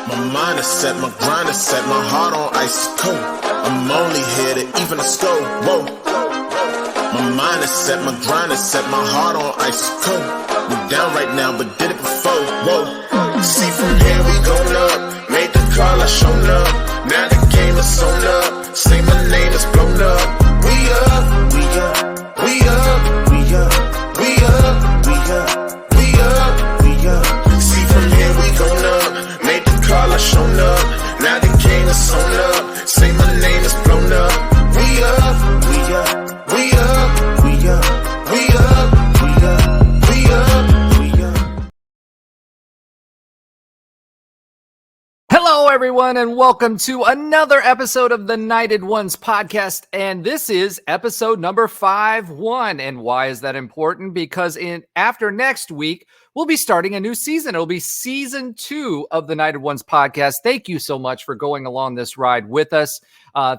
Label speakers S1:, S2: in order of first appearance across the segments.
S1: My mind is set, my grind is set, my heart on ice cold. I'm only here to even a score. Whoa. My mind is set, my grind is set, my heart on ice cold. We down right now, but did it before. Whoa. See from here we going up. Made the call, I shown up. Now the game is sewn up. Say my name is blown up. We up, we up, we up, we up, we up, we up, we up, we up. See from here we going up. Made the call, I shown up. Now the game is sewn up. Say my name is blown up. We up, we up, we up, we up, we up, we up, we up, we up.
S2: Hello, everyone, and welcome to another episode of the Knighted Ones podcast. And this is episode number 5-1. And why is that important? Because after next week, we'll be starting a new season. It'll be season 2 of the Knighted Ones podcast. Thank you so much for going along this ride with us.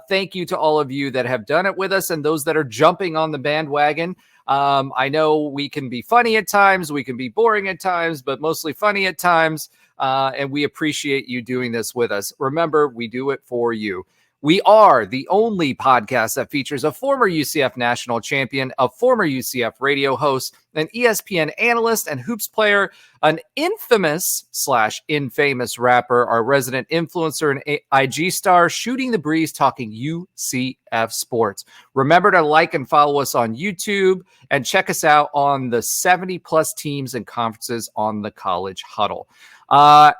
S2: Thank you to all of you that have done it with us and those that are jumping on the bandwagon. I know we can be funny at times, we can be boring at times, but mostly funny at times. And we appreciate you doing this with us. Remember, we do it for you. We are the only podcast that features a former UCF national champion, a former UCF radio host, an ESPN analyst and hoops player, an infamous/infamous rapper, our resident influencer and IG star, shooting the breeze, talking UCF sports. Remember to like and follow us on YouTube and check us out on the 70+ teams and conferences on the College Huddle.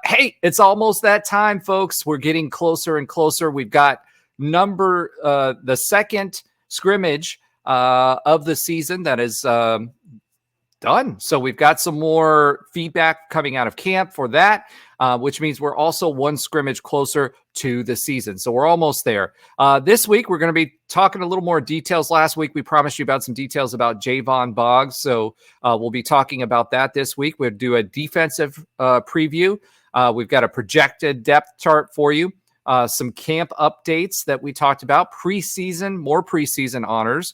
S2: Hey, it's almost that time, folks. We're getting closer and closer. We've got the second scrimmage of the season that is done. So we've got some more feedback coming out of camp for that, which means we're also one scrimmage closer to the season. So we're almost there. This week, we're going to be talking a little more details. Last week, we promised you about some details about Jayvan Boggs. So we'll be talking about that this week. We'll do a defensive preview. We've got a projected depth chart for you. Some camp updates that we talked about, more preseason honors.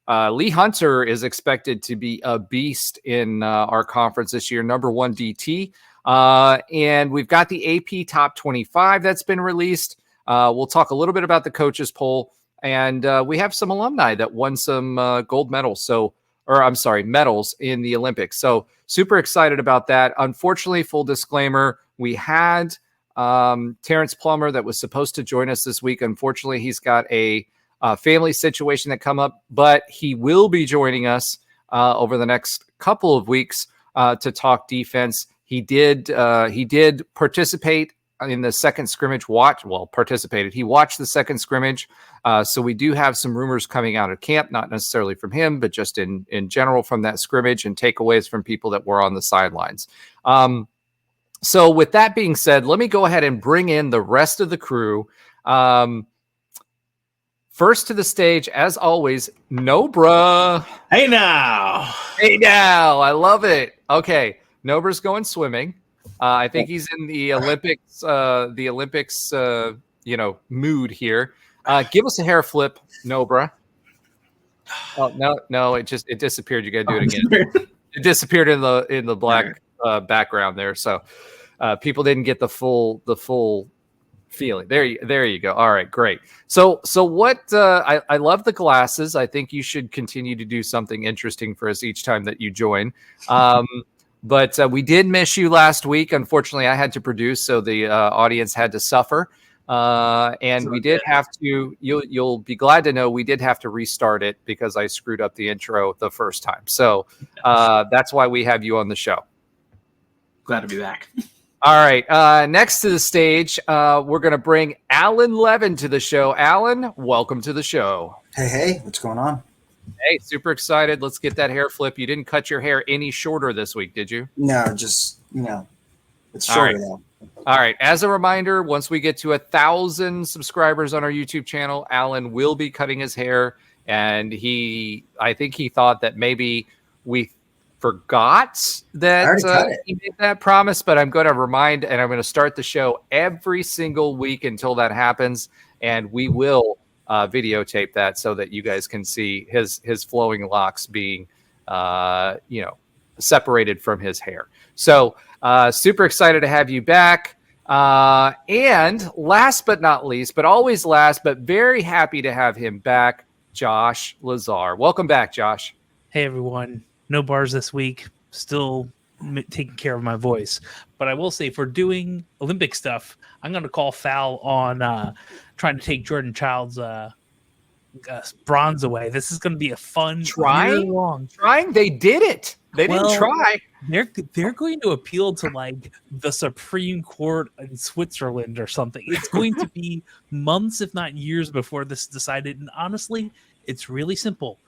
S2: Lee Hunter is expected to be a beast in our conference this year, number 1 DT. And we've got the AP Top 25 that's been released. We'll talk a little bit about the coaches poll. And we have some alumni that won some gold medals. Medals in the Olympics. So super excited about that. Unfortunately, full disclaimer, we had Terrance Plummer that was supposed to join us this week. Unfortunately, he's got a family situation that come up, but he will be joining us over the next couple of weeks to talk defense. He did participate in the second scrimmage. He watched the second scrimmage. So we do have some rumors coming out of camp, not necessarily from him, but just in general from that scrimmage and takeaways from people that were on the sidelines. So with that being said, let me go ahead and bring in the rest of the crew. First to the stage, as always, Nobra.
S3: Hey now.
S2: I love it. Okay, Nobra's going swimming. I think he's in the Olympics. Mood here. Give us a hair flip, Nobra. Oh no, it disappeared. You got to do it again. It disappeared in the black background there, so people didn't get the full feeling. There you go. All right, great. So what? I love the glasses. I think you should continue to do something interesting for us each time that you join. But we did miss you last week. Unfortunately, I had to produce, so the audience had to suffer. And we did have to. You'll be glad to know we did have to restart it because I screwed up the intro the first time. So that's why we have you on the show.
S3: Glad to be back.
S2: All right. Next to the stage, we're going to bring Alan Levin to the show. Alan, welcome to the show.
S4: Hey, what's going on?
S2: Hey, super excited. Let's get that hair flip. You didn't cut your hair any shorter this week, did you?
S4: No, just, it's shorter now.
S2: All right. As a reminder, once we get to 1,000 subscribers on our YouTube channel, Alan will be cutting his hair. And I think he thought that maybe we forgot that he made that promise, but I'm going to remind, and I'm going to start the show every single week until that happens. And we will videotape that so that you guys can see his flowing locks being, separated from his hair. So super excited to have you back. And last but not least, but always last, but very happy to have him back, Josh Lazar. Welcome back, Josh.
S5: Hey, everyone. No bars this week. Still taking care of my voice. But I will say, for doing Olympic stuff, I'm going to call foul on trying to take Jordan Child's bronze away. This is going to be a fun
S2: Trying?
S5: long.
S2: They did it. They didn't try.
S5: They're going to appeal to like the Supreme Court in Switzerland or something. It's going to be months, if not years, before this is decided. And honestly, it's really simple.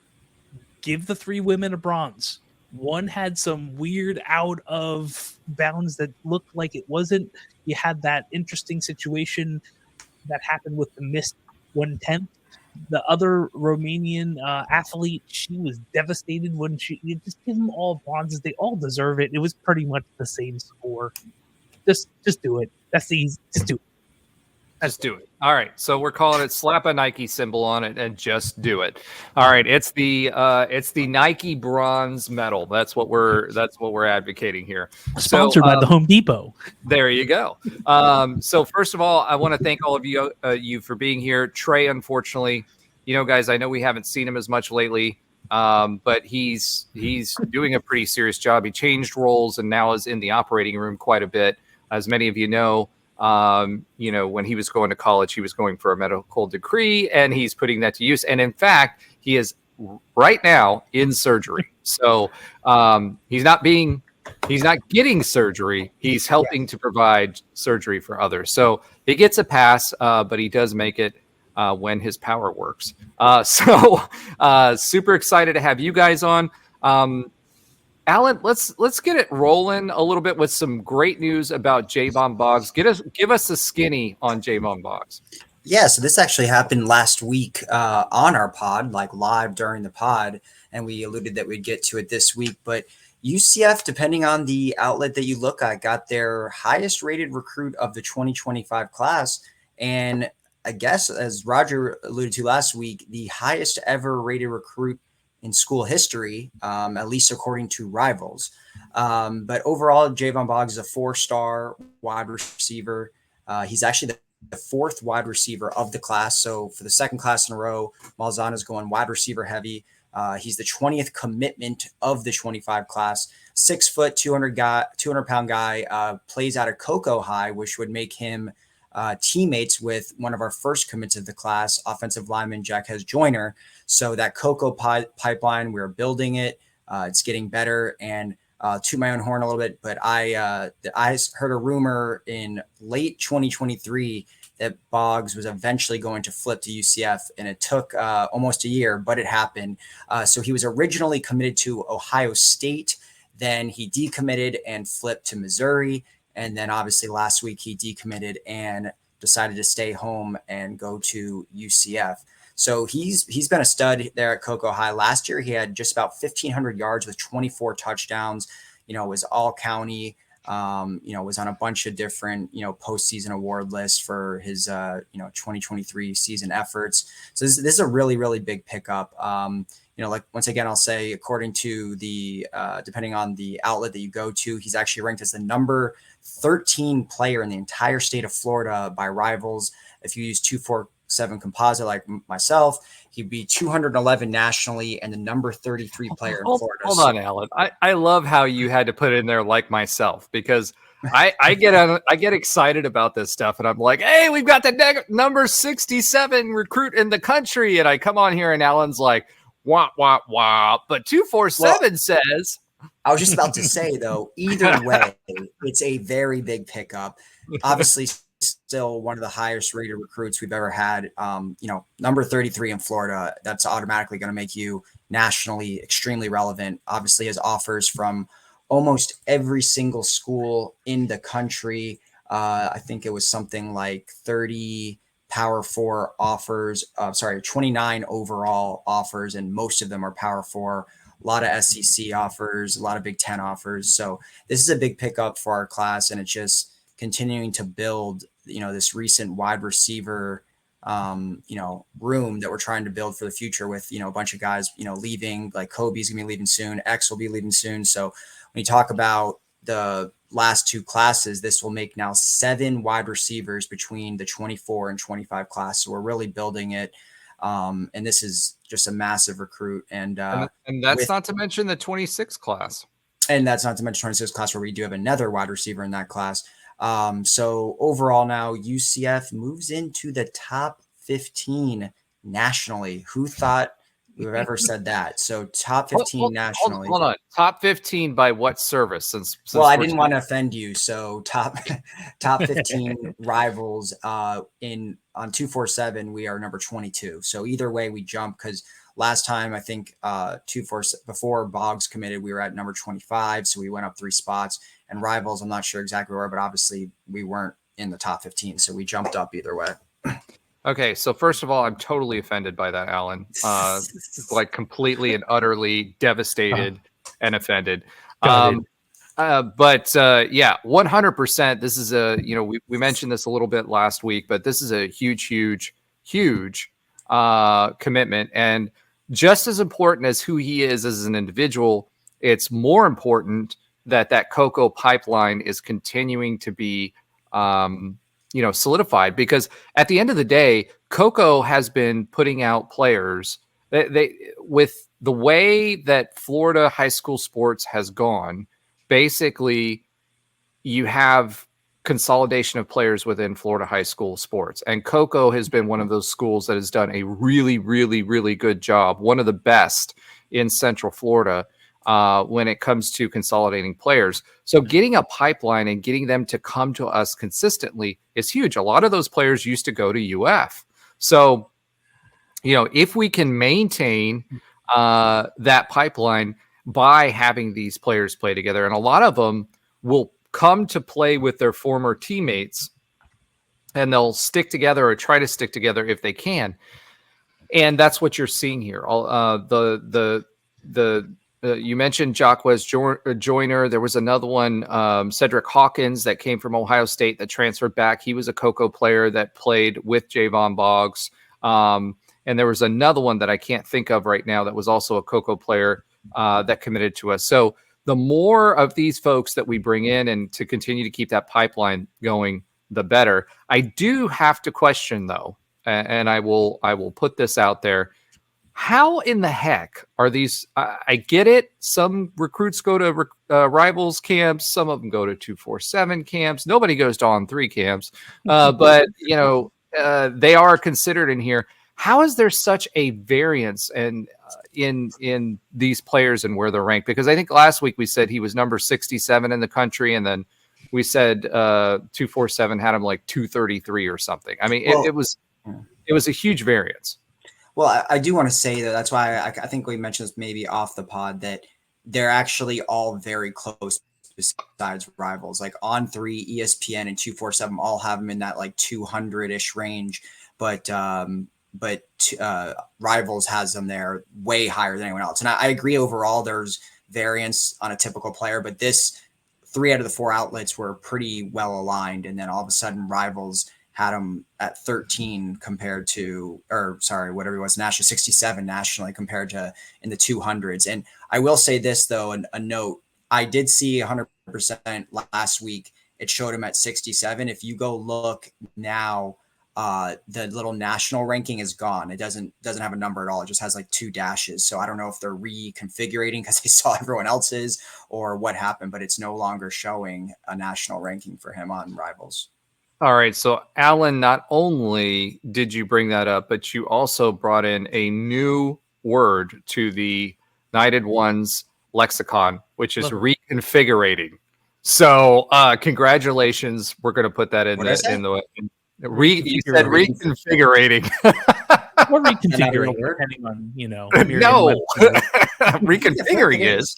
S5: Give the 3 women a bronze. One had some weird out of bounds that looked like it wasn't. You had that interesting situation that happened with the missed 1/10. The other Romanian athlete, she was devastated when you just give them all bronzes. They all deserve it. It was pretty much the same score. Just do it. That's easy. Just do it.
S2: Let's do it. All right. So we're calling it slap a Nike symbol on it and just do it. All right. It's the Nike bronze medal. That's what we're advocating here.
S5: Sponsored by the Home Depot.
S2: There you go. So first of all, I want to thank all of you for being here. Trey, unfortunately, guys, I know we haven't seen him as much lately, but he's doing a pretty serious job. He changed roles and now is in the operating room quite a bit. As many of you know, when he was going to college, he was going for a medical degree, and he's putting that to use. And in fact, he is right now in surgery. So he's not getting surgery. He's helping to provide surgery for others. So he gets a pass, but he does make it when his power works. So super excited to have you guys on. Alan, let's get it rolling a little bit with some great news about Jayvan Boggs. Give us a skinny on Jayvan Boggs.
S4: Yeah, so this actually happened last week on our pod, like live during the pod, and we alluded that we'd get to it this week. But UCF, depending on the outlet that you look at, got their highest rated recruit of the 2025 class. And I guess, as Roger alluded to last week, the highest ever rated recruit in school history, at least according to Rivals. But overall, Jayvan Boggs is a 4-star wide receiver. He's actually the 4th wide receiver of the class. So for the second class in a row, Malzahn is going wide receiver heavy. He's the 20th commitment of the 25 class. 6 foot, 200-pound guy, plays out of Cocoa High, which would make him teammates with one of our first commits of the class, offensive lineman Jaquez Joyner. So that Cocoa pipeline, we're building it. It's getting better. And to my own horn a little bit, but I heard a rumor in late 2023 that Boggs was eventually going to flip to UCF, and it took almost a year, but it happened. So he was originally committed to Ohio State. Then he decommitted and flipped to Missouri. And then obviously last week he decommitted and decided to stay home and go to UCF. So he's been a stud there at Cocoa High. Last year he had just about 1,500 yards with 24 touchdowns. Was all county. Was on a bunch of different postseason award lists for his 2023 season efforts. So this is a really, really big pickup. Like once again, I'll say according to the depending on the outlet that you go to, he's actually ranked as the number 13 player in the entire state of Florida by Rivals. If you use 247 composite like myself, he'd be 211 nationally and the number 33 player in Florida.
S2: Hold on, Alan. I love how you had to put it in there like myself, because I get excited about this stuff, and I'm like, hey, we've got the number 67 recruit in the country, and I come on here and Alan's like, wah, wah, wah. But 247 says.
S4: I was just about to say, though, either way, it's a very big pickup. Obviously, still one of the highest rated recruits we've ever had. Number 33 in Florida, that's automatically going to make you nationally extremely relevant. Obviously, has offers from almost every single school in the country. I think it was something like 30 Power 4 offers, 29 overall offers, and most of them are Power 4. A lot of SEC offers, a lot of Big Ten offers. So this is a big pickup for our class, and it's just continuing to build, this recent wide receiver, room that we're trying to build for the future with, a bunch of guys, leaving, like Kobe's gonna be leaving soon. X will be leaving soon. So when you talk about, the last two classes, this will make now 7 wide receivers between the 24 and 25 class. So we're really building it. And this is just a massive recruit. And
S2: that's not to mention the 26 class.
S4: And that's not to mention 26 class, where we do have another wide receiver in that class. So overall now UCF moves into the top 15 nationally. Who thought we would ever said that? So top 15 nationally.
S2: Hold on. Top 15 by what service? Since
S4: well, I didn't want to offend you. So top 15 rivals on 247, we are number 22. So either way we jump, because last time I think before Boggs committed, we were at number 25. So we went up 3 spots. And rivals, I'm not sure exactly where, but obviously we weren't in the top 15. So we jumped up either way.
S2: Okay, so first of all, I'm totally offended by that, Alan. Like completely and utterly devastated and offended. Yeah, 100%. This is we mentioned this a little bit last week, but this is a huge commitment. And just as important as who he is as an individual, it's more important that Coco pipeline is continuing to be solidified, because at the end of the day, Coco has been putting out players. They with the way that Florida high school sports has gone, basically you have consolidation of players within Florida high school sports. And Coco has been one of those schools that has done a really, really, really good job, one of the best in Central Florida when it comes to consolidating players. So getting a pipeline and getting them to come to us consistently is huge. A lot of those players used to go to UF. So, if we can maintain that pipeline by having these players play together, and a lot of them will come to play with their former teammates, and they'll stick together or try to stick together if they can. And that's what you're seeing here. You mentioned Jacquez Joyner. There was another one, Cedric Hawkins, that came from Ohio State that transferred back. He was a Coco player that played with Jayvan Boggs. And there was another one that I can't think of right now that was also a Coco player that committed to us. So the more of these folks that we bring in and to continue to keep that pipeline going, the better. I do have to question, though, and I will put this out there. How in the heck are these? I get it. Some recruits go to rivals camps. Some of them go to 247 camps. Nobody goes to On3 camps. But, they are considered in here. How is there such a variance in these players and where they're ranked? Because I think last week we said he was number 67 in the country. And then we said 247 had him like 233 or something. I mean, it was a huge variance.
S4: Well, I do want to say that's why I think we mentioned this maybe off the pod, that they're actually all very close besides rivals. Like On3, ESPN, and 247 all have them in that like 200-ish range, but rivals has them there way higher than anyone else. And I agree overall there's variance on a typical player, but this 3 out of the 4 outlets were pretty well aligned, and then all of a sudden rivals had him at 13 compared to, whatever it was, national 67 nationally compared to in the 200s. And I will say this though, a note, I did see 100% last week. It showed him at 67. If you go look now, the little national ranking is gone. It doesn't have a number at all. It just has like 2 dashes. So I don't know if they're reconfiguring because they saw everyone else's or what happened, but it's no longer showing a national ranking for him on rivals.
S2: All right. So, Alan, not only did you bring that up, but you also brought in a new word to the Knighted Ones lexicon, which is reconfigurating. So, congratulations. We're going to put that in you said reconfigurating.
S5: Or reconfiguring, depending on,
S2: no, reconfiguring is.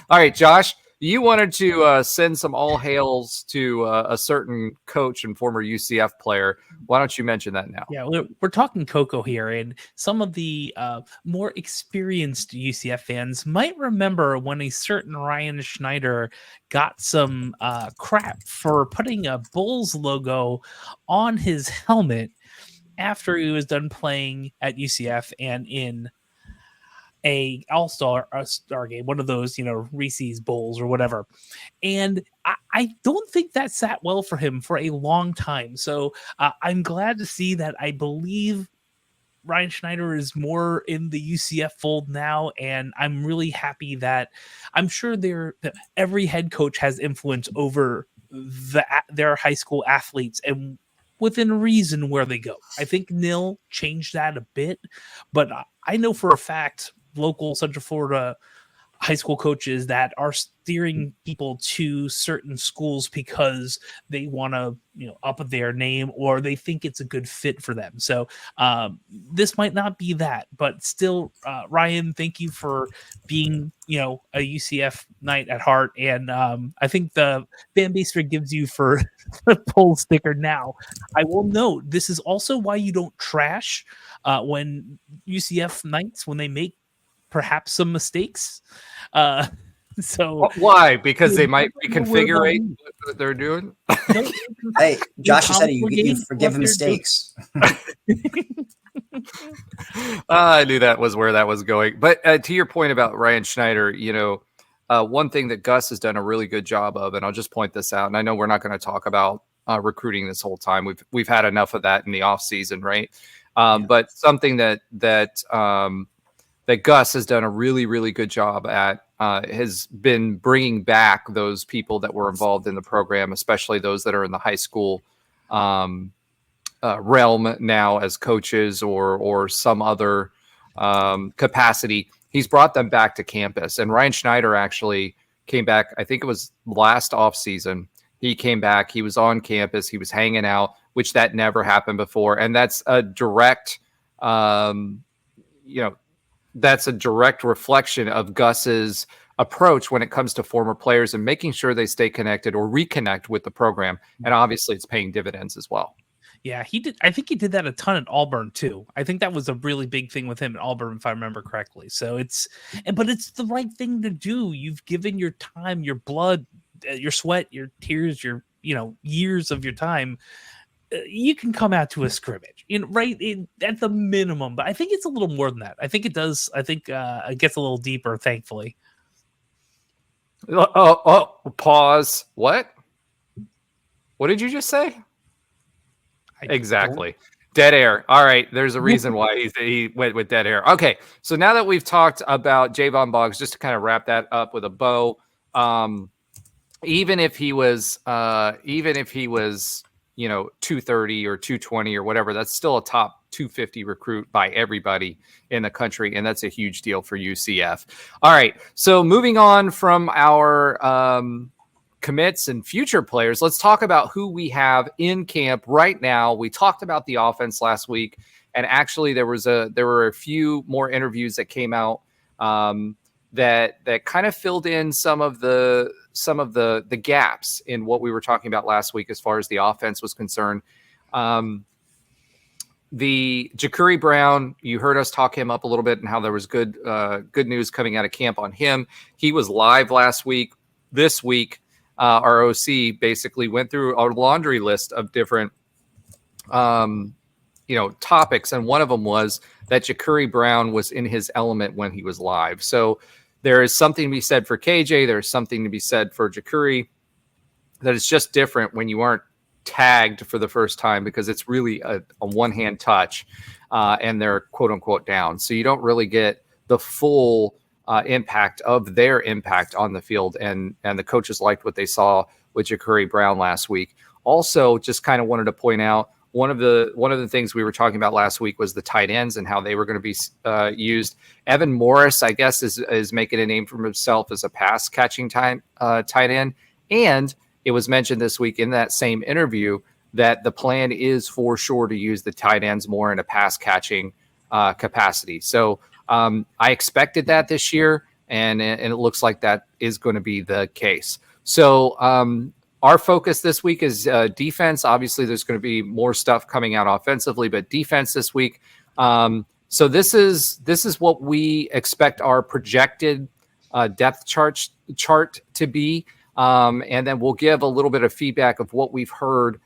S2: All right, Josh. You wanted to send some all hails to a certain coach and former UCF player. Why don't you mention that now?
S5: Yeah, we're talking Coco here, and some of the more experienced UCF fans might remember when a certain Ryan Schneider got some crap for putting a Bulls logo on his helmet after he was done playing at UCF and in a all-star star game, one of those, Reese's bowls or whatever. And I don't think that sat well for him for a long time. So I'm glad to see that. I believe Ryan Schneider is more in the UCF fold now, and I'm really happy that I'm sure every head coach has influence over their high school athletes and within reason where they go. I think Nil changed that a bit, but I know for a fact local Central Florida high school coaches that are steering people to certain schools because they want to, up their name, or they think it's a good fit for them. So this might not be that, but still, Ryan, thank you for being, a UCF Knight at heart. And I think the fan base forgives you for the poll sticker now. I will note, this is also why you don't trash when UCF Knights, when they make perhaps some mistakes. So
S2: why? Because they might reconfigurate what they're doing.
S4: Hey, Josh said you forgive mistakes.
S2: I knew that was where that was going. But to your point about Ryan Schneider, one thing that Gus has done a really good job of, and I'll just point this out, and I know we're not going to talk about recruiting this whole time. We've had enough of that in the off season, right? But something that Gus has done a really, really good job at has been bringing back those people that were involved in the program, especially those that are in the high school realm now as coaches or some other capacity. He's brought them back to campus. And Ryan Schneider actually came back, I think it was last off season. He came back. He was on campus. He was hanging out, which that never happened before. And that's a direct, that's a direct reflection of Gus's approach when it comes to former players and making sure they stay connected or reconnect with the program. And obviously it's paying dividends as well.
S5: Yeah, he did. I think he did that a ton at Auburn too. I think that was a really big thing with him at Auburn, if I remember correctly. So but it's the right thing to do. You've given your time, your blood, your sweat, your tears, your, years of your time. You can come out to a scrimmage, at the minimum, but I think it's a little more than that. I think it does. I think it gets a little deeper, thankfully.
S2: Pause. What did you just say? Exactly. Dead air. All right. There's a reason why he went with dead air. Okay. So now that we've talked about Jayvan Boggs, just to kind of wrap that up with a bow, even if he was 230 or 220 or whatever, that's still a top 250 recruit by everybody in the country. And that's a huge deal for UCF. All right. So moving on from our commits and future players, let's talk about who we have in camp right now. We talked about the offense last week, and actually there were a few more interviews that came out that kind of filled in some of the gaps in what we were talking about last week as far as the offense was concerned. The Ja'Cory Brown, you heard us talk him up a little bit and how there was good news coming out of camp on him. He was live last week. This week, our OC basically went through a laundry list of different topics, and one of them was that Ja'Cory Brown was in his element when he was live. So there is something to be said for KJ. There's something to be said for Ja'Cory, that it's just different when you aren't tagged for the first time, because it's really a one-hand touch and they're quote unquote down. So you don't really get the full impact of their impact on the field. And the coaches liked what they saw with Ja'Cory Brown last week. Also, just kind of wanted to point out, one of the things we were talking about last week was the tight ends and how they were going to be used. Evan Morris, I guess, is making a name for himself as a pass catching tight end. And it was mentioned this week in that same interview that the plan is for sure to use the tight ends more in a pass catching capacity. So I expected that this year, and it looks like that is going to be the case. So our focus this week is defense. Obviously, there's going to be more stuff coming out offensively, but defense this week. So this is what we expect our projected depth chart to be, and then we'll give a little bit of feedback of what we've heard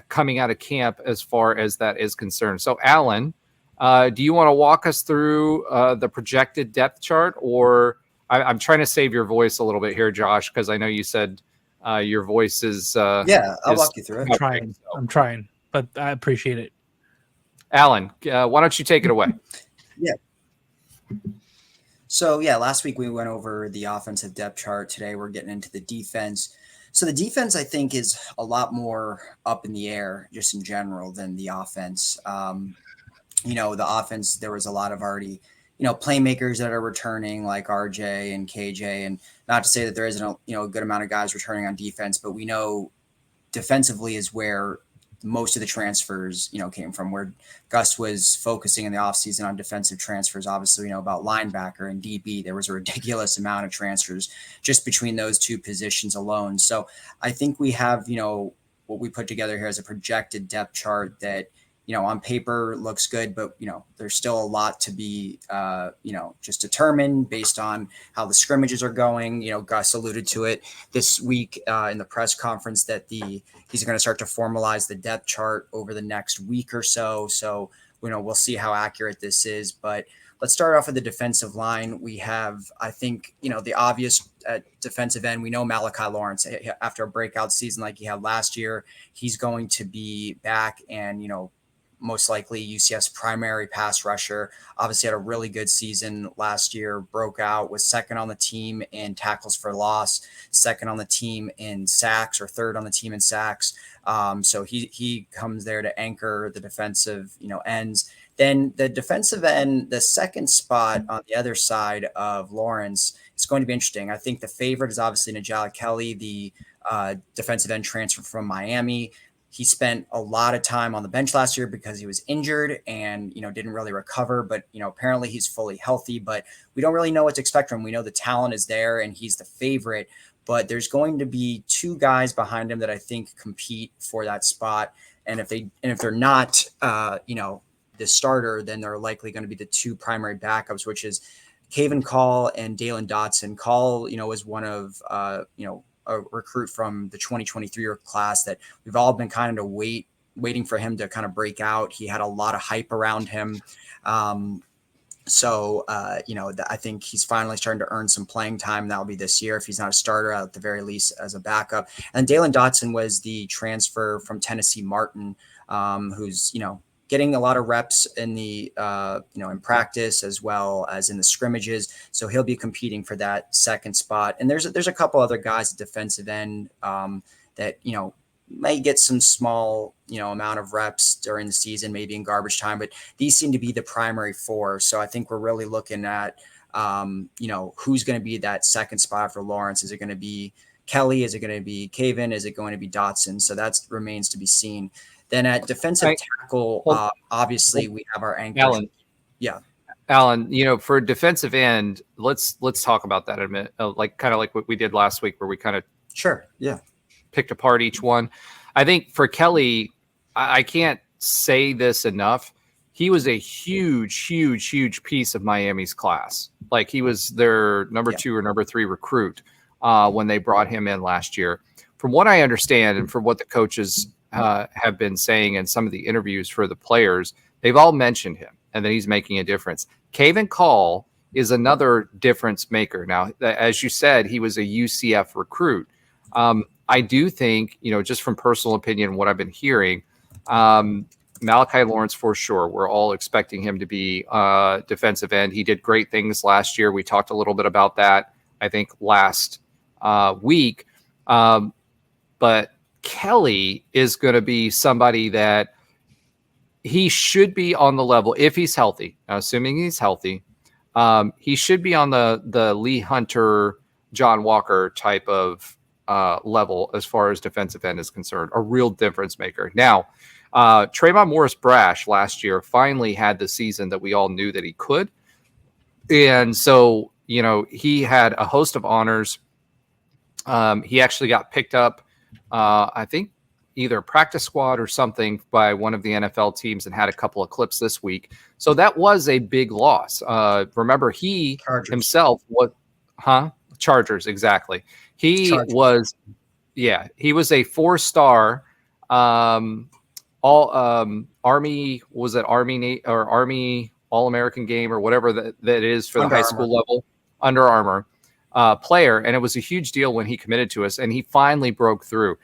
S2: coming out of camp as far as that is concerned. So, Alan, Do you want to walk us through the projected depth chart, or I'm trying to save your voice a little bit here, Josh, because I know you said your voice is.
S4: I'll walk you through it.
S5: I'm trying, but I appreciate it.
S2: Alan, why don't you take it away?
S4: Yeah. So, last week we went over the offensive depth chart. Today we're getting into the defense. So the defense, I think, is a lot more up in the air just in general than the offense. The offense, there was a lot of already, playmakers that are returning like RJ and KJ, and not to say that there isn't a good amount of guys returning on defense, but we know defensively is where most of the transfers, came from, where Gus was focusing in the offseason on defensive transfers. Obviously, about linebacker and DB, there was a ridiculous amount of transfers just between those two positions alone. So I think we have, what we put together here as a projected depth chart that, on paper looks good, but, there's still a lot to be, just determined based on how the scrimmages are going. Gus alluded to it this week in the press conference that he's going to start to formalize the depth chart over the next week or so. So, we'll see how accurate this is, but let's start off with the defensive line. We have, I think, the obvious defensive end. We know Malachi Lawrence, after a breakout season like he had last year, he's going to be back and, most likely UCF's primary pass rusher. Obviously had a really good season last year, broke out, was second on the team in tackles for loss, second on the team in sacks, or third on the team in sacks. So he comes there to anchor the defensive, ends. Then the defensive end, the second spot on the other side of Lawrence, is going to be interesting. I think the favorite is obviously Najala Kelly, the defensive end transfer from Miami. He spent a lot of time on the bench last year because he was injured and, didn't really recover, but, apparently he's fully healthy, but we don't really know what to expect from him. We know the talent is there and he's the favorite, but there's going to be two guys behind him that I think compete for that spot. And if they're not, the starter, then they're likely going to be the two primary backups, which is Kevin Call and Dalen Dotson. Call, was one of, a recruit from the 2023 class that we've all been kind of waiting for him to kind of break out. He had a lot of hype around him. I think he's finally starting to earn some playing time. That'll be this year if he's not a starter, at the very least as a backup. And Dalen Dotson was the transfer from Tennessee Martin, who's, getting a lot of reps in the, in practice as well as in the scrimmages. So he'll be competing for that second spot. And there's a couple other guys at defensive end that, may get some small, amount of reps during the season, maybe in garbage time, but these seem to be the primary four. So I think we're really looking at, who's going to be that second spot for Lawrence. Is it going to be Kelly? Is it going to be Kevin? Is it going to be Dotson? So that remains to be seen. Then at defensive tackle, obviously we have our anchors.
S2: Alan.
S4: Yeah.
S2: Alan, for defensive end, let's talk about that in a minute. Like what we did last week where we kind of picked apart each one. I think for Kelly, I can't say this enough. He was a huge, huge, huge piece of Miami's class. Like he was their number 2 or number 3 recruit when they brought him in last year. From what I understand and from what the coaches have been saying in some of the interviews for the players, they've all mentioned him and that he's making a difference. Kevin Call is another difference maker. Now, as you said, he was a UCF recruit. I do think, just from personal opinion, what I've been hearing, Malachi Lawrence for sure. We're all expecting him to be defensive end. He did great things last year. We talked a little bit about that, I think, last week. But Kelly is going to be somebody that he should be on the level if he's healthy. Now, assuming he's healthy, he should be on the Lee Hunter, John Walker type of level as far as defensive end is concerned, a real difference maker. Now, Trayvon Morris-Brash last year finally had the season that we all knew that he could. And so, he had a host of honors. He actually got picked up, I think, either practice squad or something by one of the NFL teams and had a couple of clips this week. So that was a big loss. Remember, he himself was, Chargers, exactly. He was a 4-star Army, was it Army All-American game or whatever that is for the
S4: Under
S2: high
S4: Armour.
S2: school level, Under Armour player. And it was a huge deal when he committed to us and he finally broke through.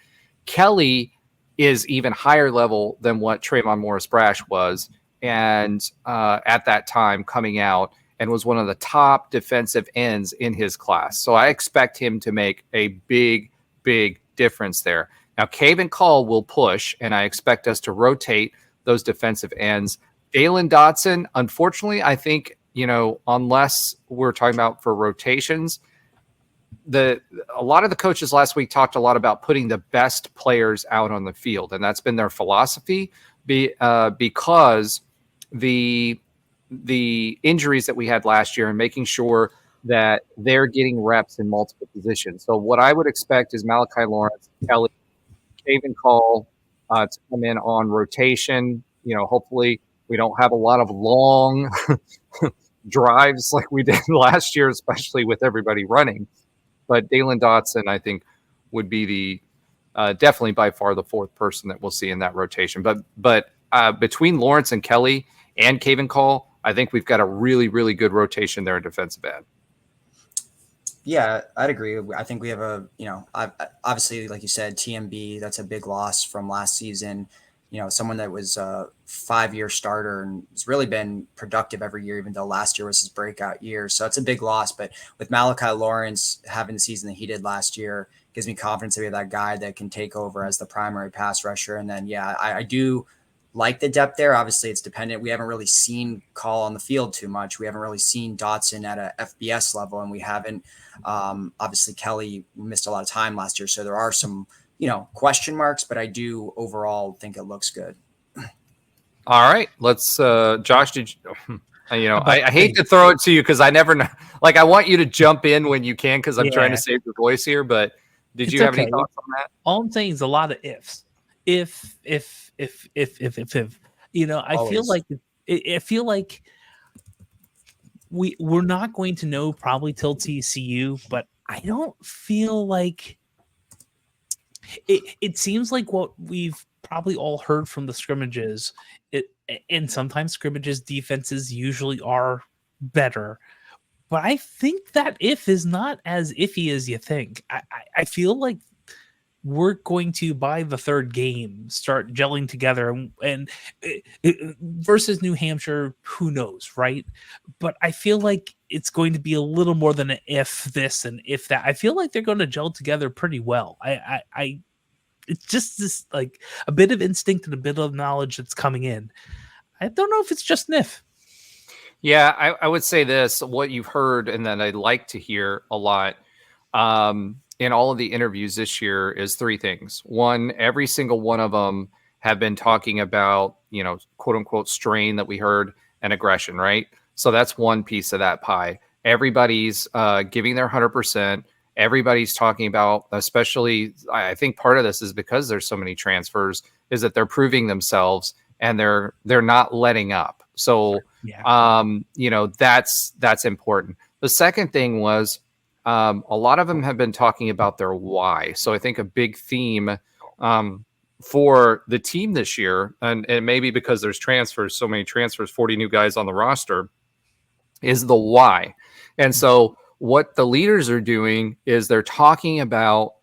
S2: Kelly is even higher level than what Trayvon Morris-Brash was. And at that time coming out and was one of the top defensive ends in his class. So I expect him to make a big, big difference there. Now, Caven Call will push, and I expect us to rotate those defensive ends. Dalen Dotson, unfortunately, I think, unless we're talking about for rotations, a lot of the coaches last week talked a lot about putting the best players out on the field, and that's been their philosophy because the injuries that we had last year and making sure that they're getting reps in multiple positions. So what I would expect is Malachi Lawrence, Kelly, Caven Call to come in on rotation. Hopefully we don't have a lot of long drives like we did last year, especially with everybody running. But Dalen Dotson, I think, would be the definitely by far the fourth person that we'll see in that rotation. But between Lawrence and Kelly and Caven Call, I think we've got a really, really good rotation there in defensive end.
S4: Yeah, I'd agree. I think we have obviously, like you said, TMB, that's a big loss from last season. Someone that was a 5-year starter and has really been productive every year, even though last year was his breakout year. So it's a big loss. But with Malachi Lawrence having the season that he did last year, gives me confidence that we have that guy that can take over as the primary pass rusher. And then, I do like the depth there. Obviously, it's dependent. We haven't really seen Call on the field too much. We haven't really seen Dotson at a FBS level, and we haven't. Obviously, Kelly missed a lot of time last year, so there are some, question marks. But I do overall think it looks good.
S2: All right, let's. Josh, did you? I hate to throw it to you because I never know. Like, I want you to jump in when you can because I'm trying to save your voice here. But did you have any thoughts on that?
S5: All I'm saying is a lot of ifs. If
S4: Always.
S5: I feel like we're not going to know probably till TCU, but I don't feel like it seems like what we've probably all heard from the scrimmages, and sometimes scrimmages defenses usually are better. But I think that if is not as iffy as you think. I feel like we're going to, by the third game, start gelling together and versus New Hampshire, who knows, right? But I feel like it's going to be a little more than an if this and if that. I feel like they're going to gel together pretty well. It's just this like a bit of instinct and a bit of knowledge that's coming in. I don't know if it's just an if.
S2: Yeah, I would say this, what you've heard and that I'd like to hear a lot in all of the interviews this year is three things. One, every single one of them have been talking about, quote unquote, strain that we heard and aggression, right? So that's one piece of that pie. Everybody's giving their 100%. Everybody's talking about, especially, I think part of this is because there's so many transfers, is that they're proving themselves and they're not letting up. So, that's important. The second thing was a lot of them have been talking about their why. So I think a big theme for the team this year, and maybe because there's transfers, so many transfers, 40 new guys on the roster, is the why. And so what the leaders are doing is they're talking about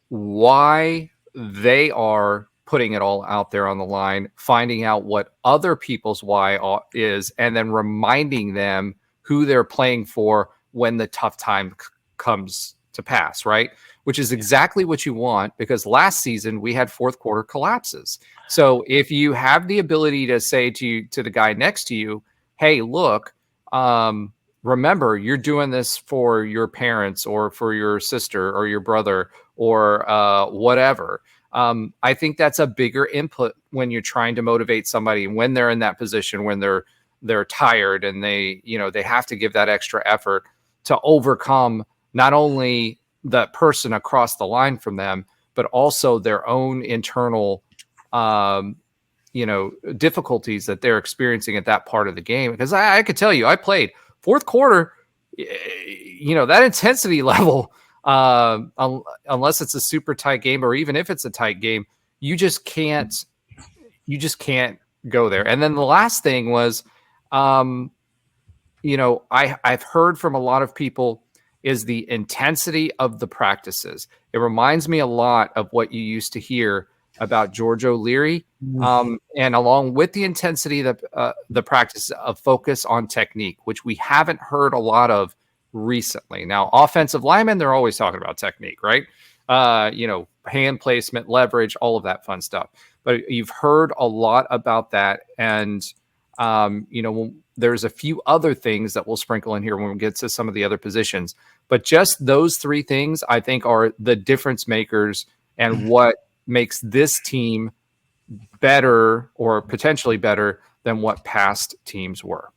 S2: why they are putting it all out there on the line, finding out what other people's why is, and then reminding them who they're playing for when the tough time comes to pass, right? Which is exactly what you want, because last season we had fourth quarter collapses. So if you have the ability to say to the guy next to you, hey, look, remember, you're doing this for your parents or for your sister or your brother or whatever. I think that's a bigger input when you're trying to motivate somebody when they're in that position, when they're tired and they have to give that extra effort to overcome not only the person across the line from them, but also their own internal, difficulties that they're experiencing at that part of the game. Because I could tell you, I played fourth quarter, that intensity level, unless it's a super tight game, or even if it's a tight game, you just can't, you just can't go there. And then the last thing was, I've heard from a lot of people is the intensity of the practices. It reminds me a lot of what you used to hear about George O'Leary. And along with the intensity of the practice of focus on technique, which we haven't heard a lot of recently. Now, offensive linemen, they're always talking about technique, right? Hand placement, leverage, all of that fun stuff. But you've heard a lot about that. And, there's a few other things that we'll sprinkle in here when we get to some of the other positions. But just those three things, I think, are the difference makers and what makes this team better or potentially better than what past teams were.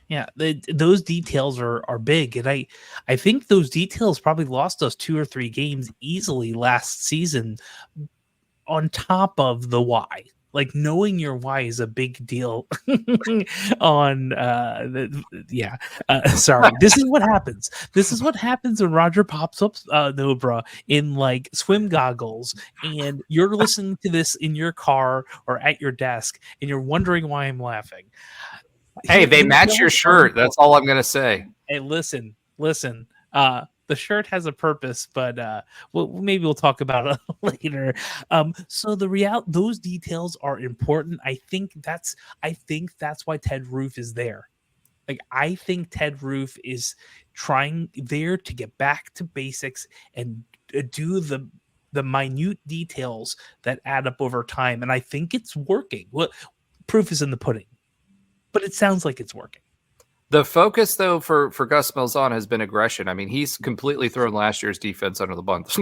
S5: Yeah, those details are big, and I think those details probably lost us 2 or 3 games easily last season. On top of the why, like knowing your why is a big deal. Sorry, this is what happens. This is what happens when Roger pops up Nobra in like swim goggles, and you're listening to this in your car or at your desk, and you're wondering why I'm laughing.
S2: Hey, they match your shirt. That's all I'm going to say.
S5: Hey, listen. The shirt has a purpose, but maybe we'll talk about it later. So those details are important. I think that's why Ted Roof is there. Like, I think Ted Roof is trying there to get back to basics and do the minute details that add up over time. And I think it's working. Well, proof is in the pudding, but it sounds like it's working.
S2: The focus, though, for Gus Malzahn has been aggression. I mean, he's completely thrown last year's defense under the bus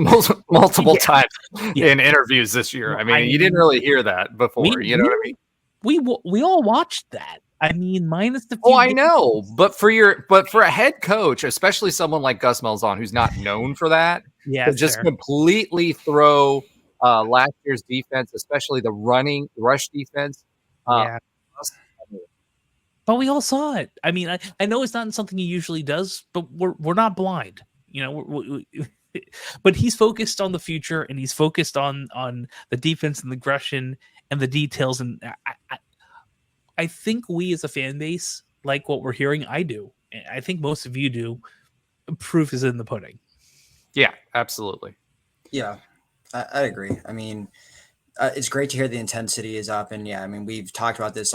S2: multiple times in interviews this year. I mean, you didn't really hear that before. You know what I mean?
S5: We all watched that. I mean, minus the.
S2: I know, but for a head coach, especially someone like Gus Malzahn, who's not known for that, to just completely throw last year's defense, especially the rush defense.
S5: But we all saw it. I mean, I know it's not something he usually does, but we're not blind, but he's focused on the future, and he's focused on the defense and the aggression and the details. And I think we as a fan base like what we're hearing. I do. I think most of you do. Proof is in the pudding.
S2: Yeah, absolutely.
S4: Yeah, I agree. I mean, it's great to hear the intensity is up. And yeah, I mean, we've talked about this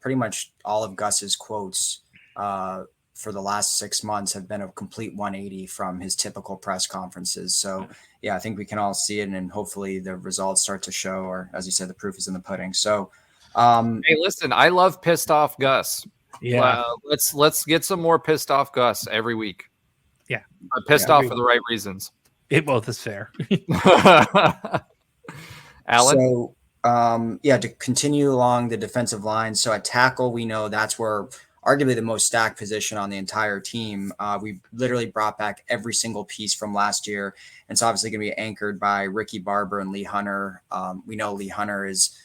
S4: pretty much all of Gus's quotes for the last 6 months have been a complete 180 from his typical press conferences. So yeah, I think we can all see it, and hopefully the results start to show, or as you said, the proof is in the pudding. So
S2: hey, listen, I love pissed off Gus.
S5: Yeah.
S2: Let's get some more pissed off Gus every week.
S5: Yeah.
S2: Pissed off for the right reasons.
S5: It both is fair.
S2: Alan?
S4: So, to continue along the defensive line. So at tackle, we know that's where arguably the most stacked position on the entire team. We literally brought back every single piece from last year. And it's obviously going to be anchored by Ricky Barber and Lee Hunter. We know Lee Hunter is,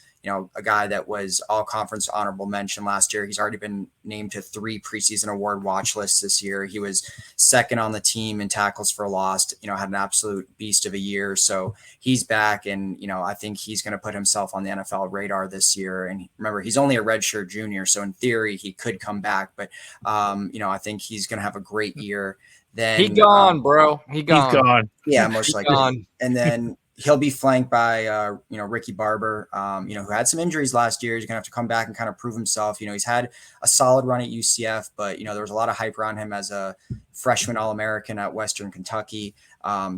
S4: a guy that was all conference honorable mention last year. He's already been named to 3 preseason award watch lists this year. He was second on the team in tackles for loss, had an absolute beast of a year. So he's back, and, I think he's going to put himself on the NFL radar this year. And remember, he's only a redshirt junior. So in theory, he could come back, but I think he's going to have a great year. Then
S2: he gone, bro. He's
S5: gone.
S4: Yeah, most likely. Gone. And then he'll be flanked by, Ricky Barber, who had some injuries last year. He's going to have to come back and kind of prove himself. He's had a solid run at UCF, but, there was a lot of hype around him as a freshman All-American at Western Kentucky.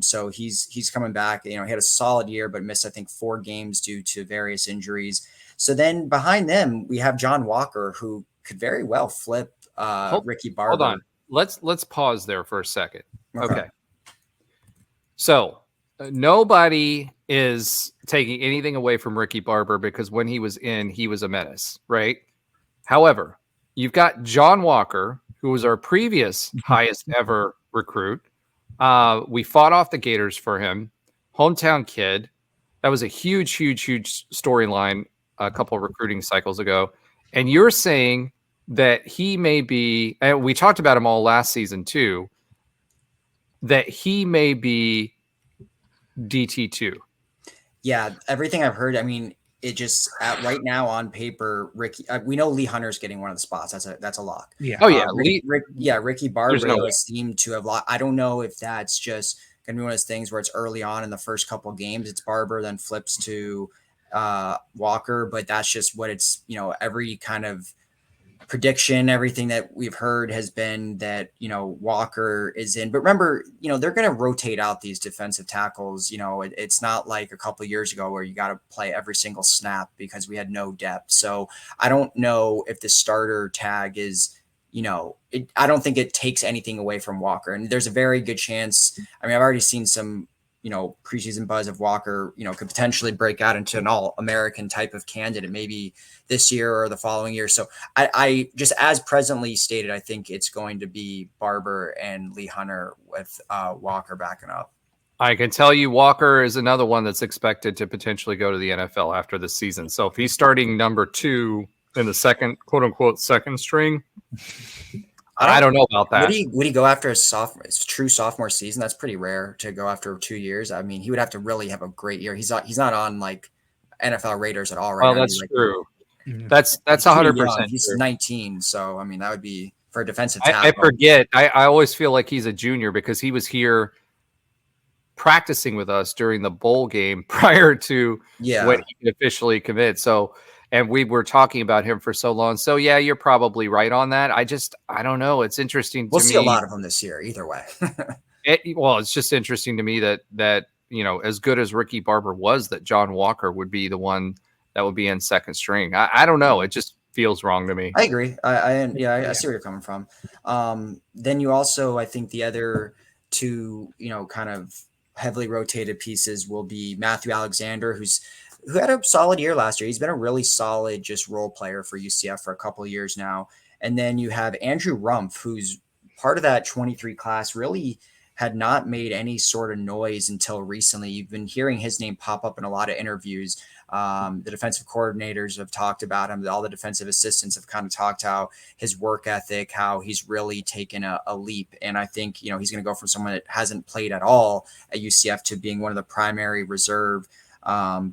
S4: So he's coming back. He had a solid year, but missed, I think, 4 games due to various injuries. So then behind them, we have John Walker, who could very well flip Ricky Barber.
S2: Hold on. Let's pause there for a second. Okay. So nobody is taking anything away from Ricky Barber, because when he was in, he was a menace, right? However, you've got John Walker, who was our previous highest ever recruit. We fought off the Gators for him. Hometown kid. That was a huge storyline a couple of recruiting cycles ago. And you're saying that he may be, and we talked about him all last season too, that he may be DT2.
S4: Yeah, everything I've heard, I mean, it just right now on paper, Ricky, we know Lee Hunter's getting one of the spots. That's a lock.
S5: Yeah.
S2: Oh yeah,
S4: Ricky Barber
S2: no way.
S4: seemed to have locked. I don't know if that's just gonna be one of those things where it's early on in the first couple games, it's Barber, then flips to Walker, but that's just what it's, every kind of prediction, everything that we've heard has been that, Walker is in. But remember, they're going to rotate out these defensive tackles. It's not like a couple of years ago where you got to play every single snap because we had no depth. So I don't know if the starter tag is, I don't think it takes anything away from Walker. And there's a very good chance. I mean, I've already seen some, preseason buzz of Walker, could potentially break out into an all-American type of candidate, maybe this year or the following year. So I just, as presently stated, I think it's going to be Barber and Lee Hunter with Walker backing up.
S2: I can tell you Walker is another one that's expected to potentially go to the NFL after this season. So if he's starting number 2 in the second, quote unquote, second string, I don't know about that.
S4: Would he go after his true sophomore season? That's pretty rare to go after 2 years. I mean, he would have to really have a great year. He's not on like NFL Raiders at all right now.
S2: Well, that's true. That's 100%.
S4: He's 19, so I mean that would be for a defensive
S2: tackle. I forget. I always feel like he's a junior because he was here practicing with us during the bowl game prior to when he could officially commit. So. And we were talking about him for so long. So, yeah, you're probably right on that. I don't know. It's interesting to me.
S4: We'll see a lot of them this year either way.
S2: It's just interesting to me that, as good as Ricky Barber was, that John Walker would be the one that would be in second string. I don't know. It just feels wrong to me.
S4: I agree. I see where you're coming from. Then you also, I think the other two, kind of heavily rotated pieces will be Matthew Alexander, who had a solid year last year. He's been a really solid just role player for UCF for a couple of years now. And then you have Andrew Rumpf, who's part of that 23 class, really had not made any sort of noise until recently. You've been hearing his name pop up in a lot of interviews. The defensive coordinators have talked about him. All the defensive assistants have kind of talked how his work ethic, how he's really taken a leap. And I think, he's going to go from someone that hasn't played at all at UCF to being one of the primary reserve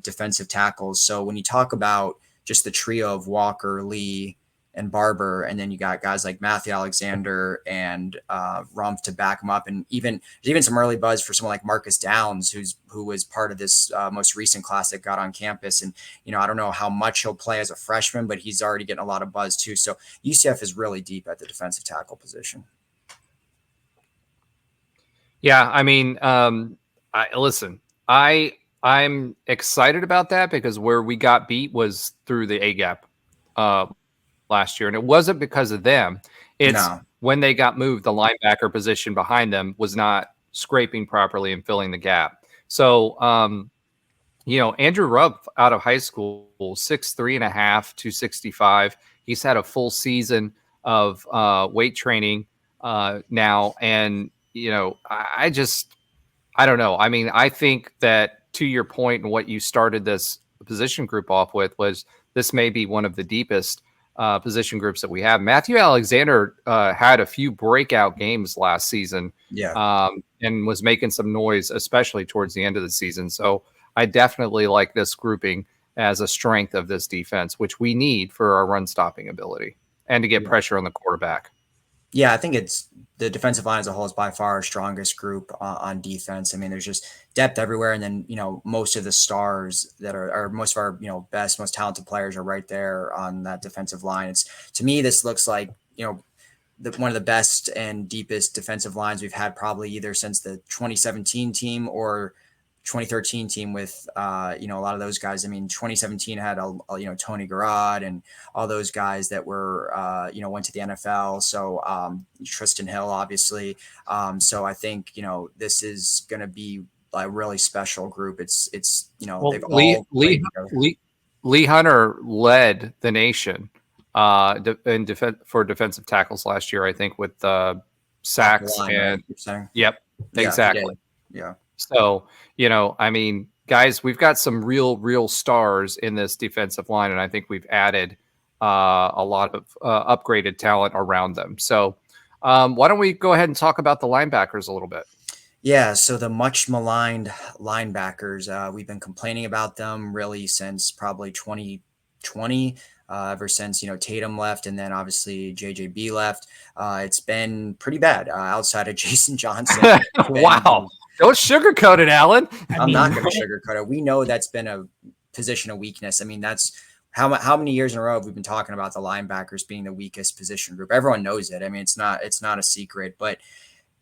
S4: defensive tackles. So when you talk about just the trio of Walker, Lee, and Barber, and then you got guys like Matthew Alexander and Rumpf to back him up, and there's even some early buzz for someone like Marcus Downs, who was part of this most recent class that got on campus. And I don't know how much he'll play as a freshman, but he's already getting a lot of buzz too. So UCF is really deep at the defensive tackle position.
S2: Yeah, I mean, I'm excited about that because where we got beat was through the A-gap last year. And it wasn't because of them. It's when they got moved, the linebacker position behind them was not scraping properly and filling the gap. So, Andrew Rumpf out of high school, 6'3.5", 265. He's had a full season of weight training now. And, I don't know. I mean, I think that, to your point and what you started this position group off with, was this may be one of the deepest position groups that we have. Matthew Alexander had a few breakout games last season, and was making some noise, especially towards the end of the season. So I definitely like this grouping as a strength of this defense, which we need for our run stopping ability and to get pressure on the quarterback.
S4: Yeah, I think it's the defensive line as a whole is by far our strongest group on defense. I mean, there's just depth everywhere. And then, most of the stars that are most of our, best, most talented players are right there on that defensive line. To me, this looks like, one of the best and deepest defensive lines we've had probably either since the 2017 team or 2013 team with, a lot of those guys. I mean, 2017 had, Tony Garrod and all those guys that were, went to the NFL. So Tristan Hill, obviously. So I think, this is going to be a really special group. It's they've all
S2: Lee Hunter led the nation in for defensive tackles last year, I think, with sacks and exactly.
S4: Yeah.
S2: So, I mean, guys, we've got some real stars in this defensive line, and I think we've added a lot of upgraded talent around them. So why don't we go ahead and talk about the linebackers a little bit?
S4: Yeah, so the much maligned linebackers, we've been complaining about them really since probably 2020, ever since, Tatum left and then obviously JJB left. It's been pretty bad outside of Jason Johnson. It's been
S2: Wow. Don't sugarcoat it, Alan.
S4: I'm not going to sugarcoat it. We know that's been a position of weakness. I mean, that's how many years in a row have we been talking about the linebackers being the weakest position group? Everyone knows it. I mean, it's not a secret, but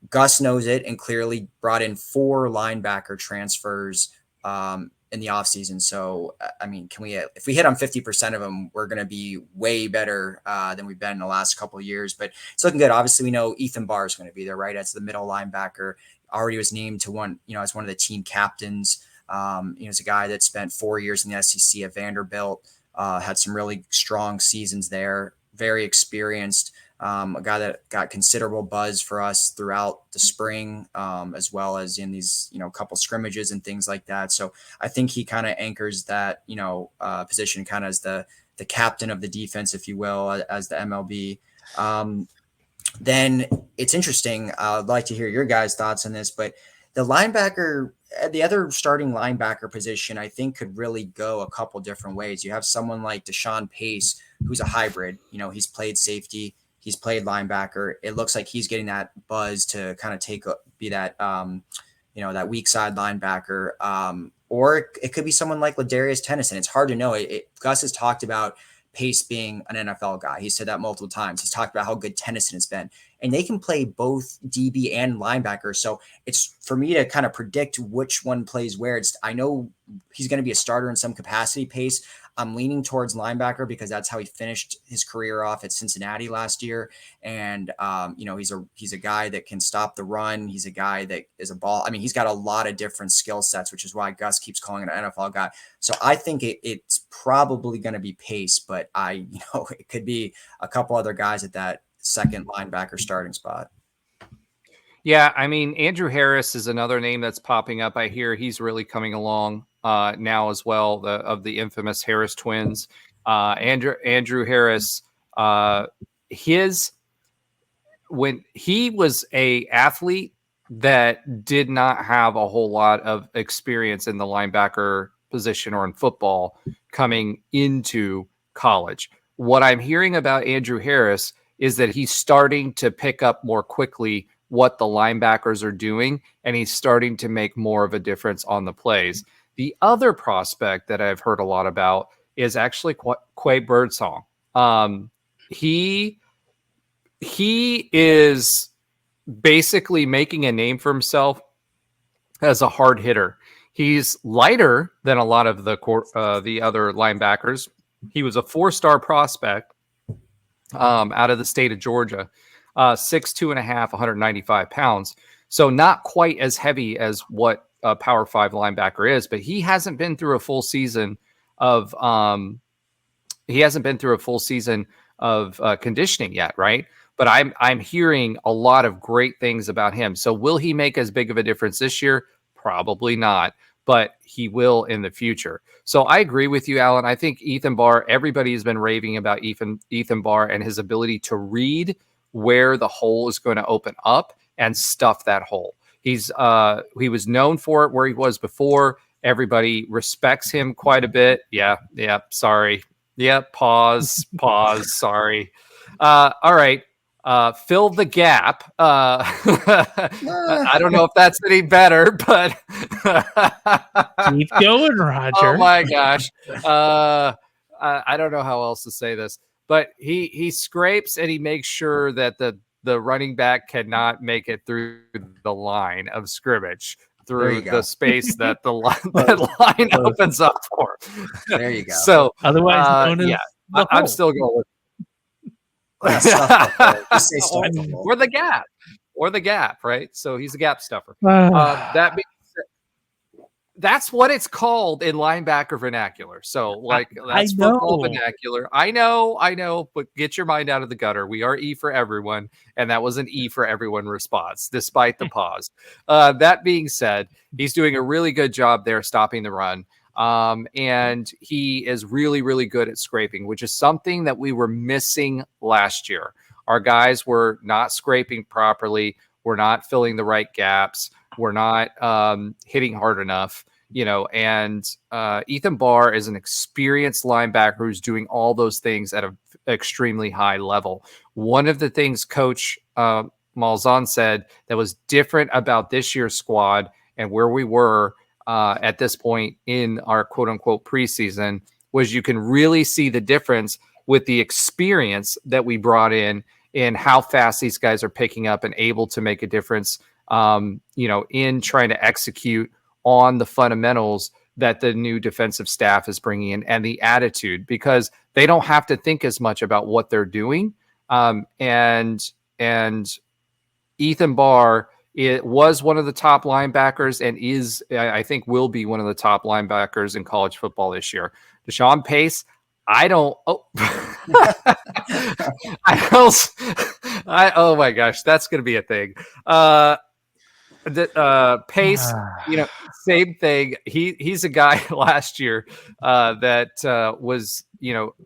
S4: Gus knows it and clearly brought in 4 linebacker transfers in the offseason. So, I mean, if we hit on 50% of them, we're going to be way better than we've been in the last couple of years. But it's looking good. Obviously, we know Ethan Barr is going to be there, right? As the middle linebacker. Already was named to as one of the team captains. He's a guy that spent 4 years in the SEC at Vanderbilt, had some really strong seasons there, very experienced. A guy that got considerable buzz for us throughout the spring, as well as in these, couple scrimmages and things like that. So I think he kind of anchors that, position kind of as the captain of the defense, if you will, as the MLB. Then it's interesting. I'd like to hear your guys' thoughts on this, but the other starting linebacker position, I think could really go a couple different ways. You have someone like Deshaun Pace, who's a hybrid. He's played safety. He's played linebacker. It looks like he's getting that buzz to kind of be that, that weak side linebacker. Or it could be someone like Ladarius Tennyson. It's hard to know. Gus has talked about Pace being an NFL guy. He said that multiple times. He's talked about how good Tennyson has been. And they can play both DB and linebacker. So it's for me to kind of predict which one plays where. I know he's going to be a starter in some capacity, Pace. I'm leaning towards linebacker because that's how he finished his career off at Cincinnati last year. And, he's a guy that can stop the run. He's a guy that is a ball. I mean, he's got a lot of different skill sets, which is why Gus keeps calling it an NFL guy. So I think it's probably going to be Pace, but it could be a couple other guys at that second linebacker starting spot.
S2: Yeah, I mean, Andrew Harris is another name that's popping up. I hear he's really coming along now as well, of the infamous Harris twins. Andrew Harris, when he was a athlete that did not have a whole lot of experience in the linebacker position or in football coming into college. What I'm hearing about Andrew Harris is that he's starting to pick up more quickly what the linebackers are doing, and he's starting to make more of a difference on the plays. The other prospect that I've heard a lot about is actually Quay Birdsong. He is basically making a name for himself as a hard hitter. He's lighter than a lot of the other linebackers. He was a 4-star prospect out of the state of Georgia, 6'2.5", 195 pounds. So not quite as heavy as what a Power 5 linebacker is, but he hasn't been through a full season of conditioning yet, right? But I'm hearing a lot of great things about him. So will he make as big of a difference this year? Probably not, but he will in the future. So I agree with you, Alan. I think Ethan Barr, everybody has been raving about Ethan Barr and his ability to read where the hole is going to open up and stuff that hole. He was known for it where he was before. Everybody respects him quite a bit. Yeah. Sorry. Yeah. Pause. Sorry. All right. Fill the gap. I don't know if that's any better, but
S5: keep going, Roger.
S2: Oh my gosh. I don't know how else to say this, but he scrapes and he makes sure that the running back cannot make it through the line of scrimmage, through the space that the line opens up for.
S4: There you go.
S2: So
S5: otherwise known as
S2: I'm still going with or the gap, right? So he's a gap stuffer. That being said, that's what it's called in linebacker vernacular. So that's football vernacular. I know, but get your mind out of the gutter. We are E for everyone, and that was an E for everyone response, despite the pause. That being said, he's doing a really good job there stopping the run. And he is really, really good at scraping, which is something that we were missing last year. Our guys were not scraping properly. We're not filling the right gaps. we're not hitting hard enough, and Ethan Barr is an experienced linebacker who's doing all those things at an extremely high level. One of the things Coach Malzahn said that was different about this year's squad and where we were at this point in our quote unquote preseason was you can really see the difference with the experience that we brought in how fast these guys are picking up and able to make a difference, in trying to execute on the fundamentals that the new defensive staff is bringing in and the attitude, because they don't have to think as much about what they're doing. And Ethan Barr, it was one of the top linebackers and is, I think, will be one of the top linebackers in college football this year. Deshaun Pace, oh my gosh, that's going to be a thing. Pace, same thing. He's a guy last year that was,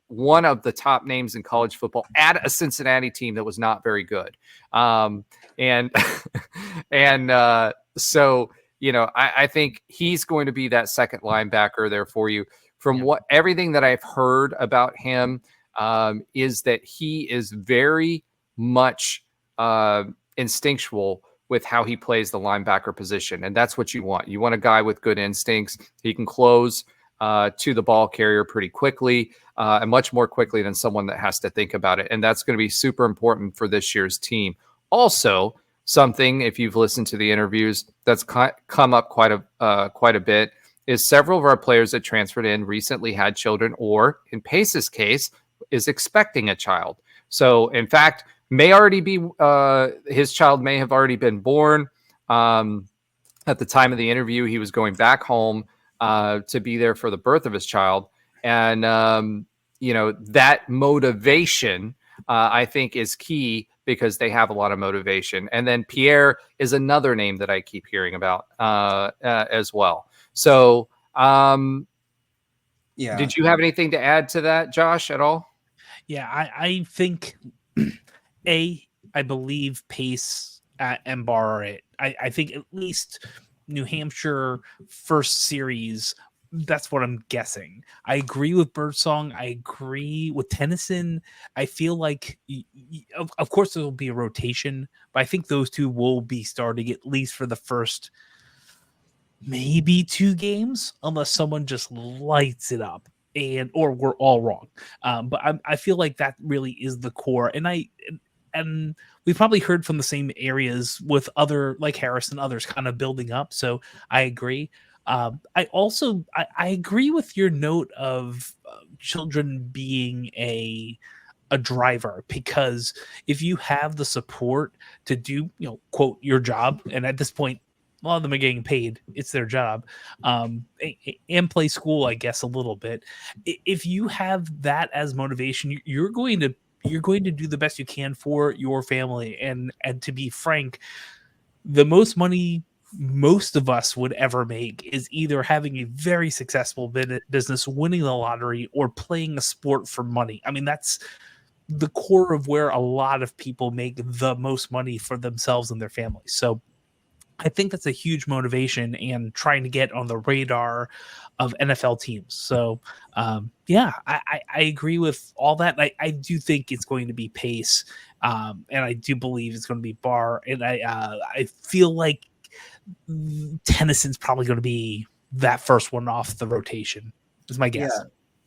S2: one of the top names in college football at a Cincinnati team that was not very good. And so, I think he's going to be that second linebacker there for you. From everything that I've heard about him, is that he is very much instinctual with how he plays the linebacker position. And that's what you want. You want a guy with good instincts. He can close to the ball carrier pretty quickly, and much more quickly than someone that has to think about it. And that's going to be super important for this year's team. Also, something, if you've listened to the interviews, that's come up quite a bit, is several of our players that transferred in recently had children, or in Pace's case, is expecting a child. So, in fact, may already be his child may have already been born. At the time of the interview, he was going back home to be there for the birth of his child, and that motivation I think is key, because they have a lot of motivation. And then Pierre is another name that I keep hearing about as well. So, did you have anything to add to that, Josh, at all?
S5: Yeah, I think I believe Pace and Barr are it. I think at least New Hampshire first series, that's what I'm guessing. I agree with Birdsong. I agree with Tennyson. I feel like, of course, there will be a rotation, but I think those two will be starting at least for the first maybe 2 games, unless someone just lights it up or we're all wrong. But I feel like that really is the core. And we've probably heard from the same areas with other, like Harris and others, kind of building up. So I agree. I agree with your note of children being a driver, because if you have the support to do, quote, your job, and at this point, a lot of them are getting paid, it's their job, and play school, I guess, a little bit. If you have that as motivation, you're going to do the best you can for your family. And to be frank, the most money most of us would ever make is either having a very successful business, winning the lottery, or playing a sport for money. I mean, that's the core of where a lot of people make the most money for themselves and their families. So I think that's a huge motivation and trying to get on the radar of NFL teams. So, I agree with all that. I do think it's going to be Pace, and I do believe it's going to be Barr, and I feel like Tennyson's probably going to be that first one off the rotation, is my guess.
S4: Yeah.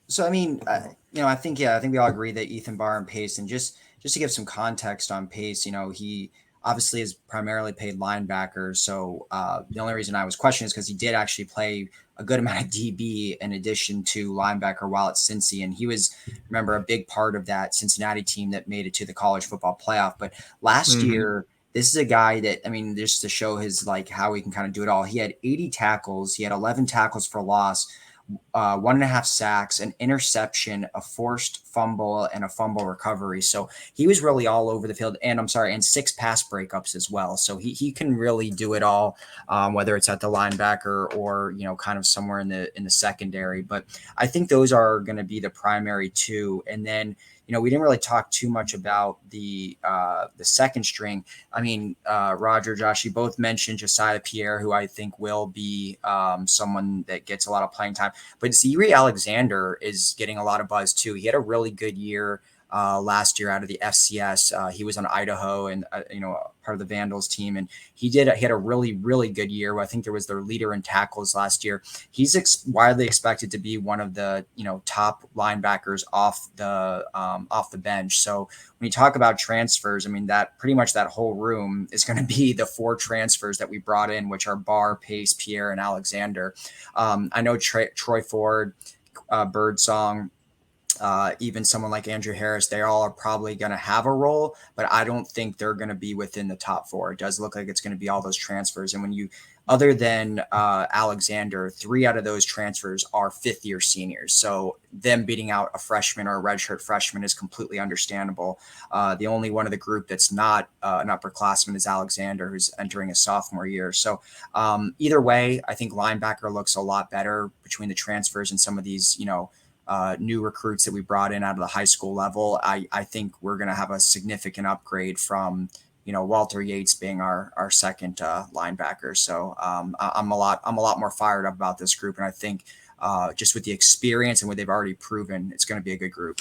S4: So, I mean, I think we all agree that Ethan Barr and Pace, and just to give some context on Pace, he obviously is primarily paid linebacker. So the only reason I was questioning is because he did actually play a good amount of DB in addition to linebacker while at Cincy. And he was, remember, a big part of that Cincinnati team that made it to the college football playoff. But last year, this is a guy that, I mean, just to show his, like, how he can kind of do it all. He had 80 tackles. He had 11 tackles for loss, 1.5 sacks, an interception, a forced fumble, and a fumble recovery. So he was really all over the field, and 6 pass breakups as well. So he can really do it all, whether it's at the linebacker or, kind of somewhere in the secondary. But I think those are going to be the primary two. And then, we didn't really talk too much about the second string. I mean, Roger, Josh, you both mentioned Josiah Pierre, who I think will be someone that gets a lot of playing time. But Ziri Alexander is getting a lot of buzz too. He had a really good year last year out of the FCS. He was on Idaho and, part of the Vandals team. And he had a really, really good year. I think there was their leader in tackles last year. He's widely expected to be one of the, top linebackers off the bench. So when you talk about transfers, I mean, that pretty much that whole room is going to be the 4 transfers that we brought in, which are Barr, Pace, Pierre, and Alexander. I know Troy Ford, Birdsong, even someone like Andrew Harris, they all are probably going to have a role, but I don't think they're going to be within the top 4. It does look like it's going to be all those transfers. And when you, other than Alexander, 3 out of those transfers are 5th-year seniors. So them beating out a freshman or a redshirt freshman is completely understandable. The only one of the group that's not an upperclassman is Alexander, who's entering his sophomore year. So either way, I think linebacker looks a lot better between the transfers and some of these, new recruits that we brought in out of the high school level. I think we're going to have a significant upgrade from, Walter Yates being our second linebacker. So I'm a lot more fired up about this group. And I think just with the experience and what they've already proven, it's going to be a good group.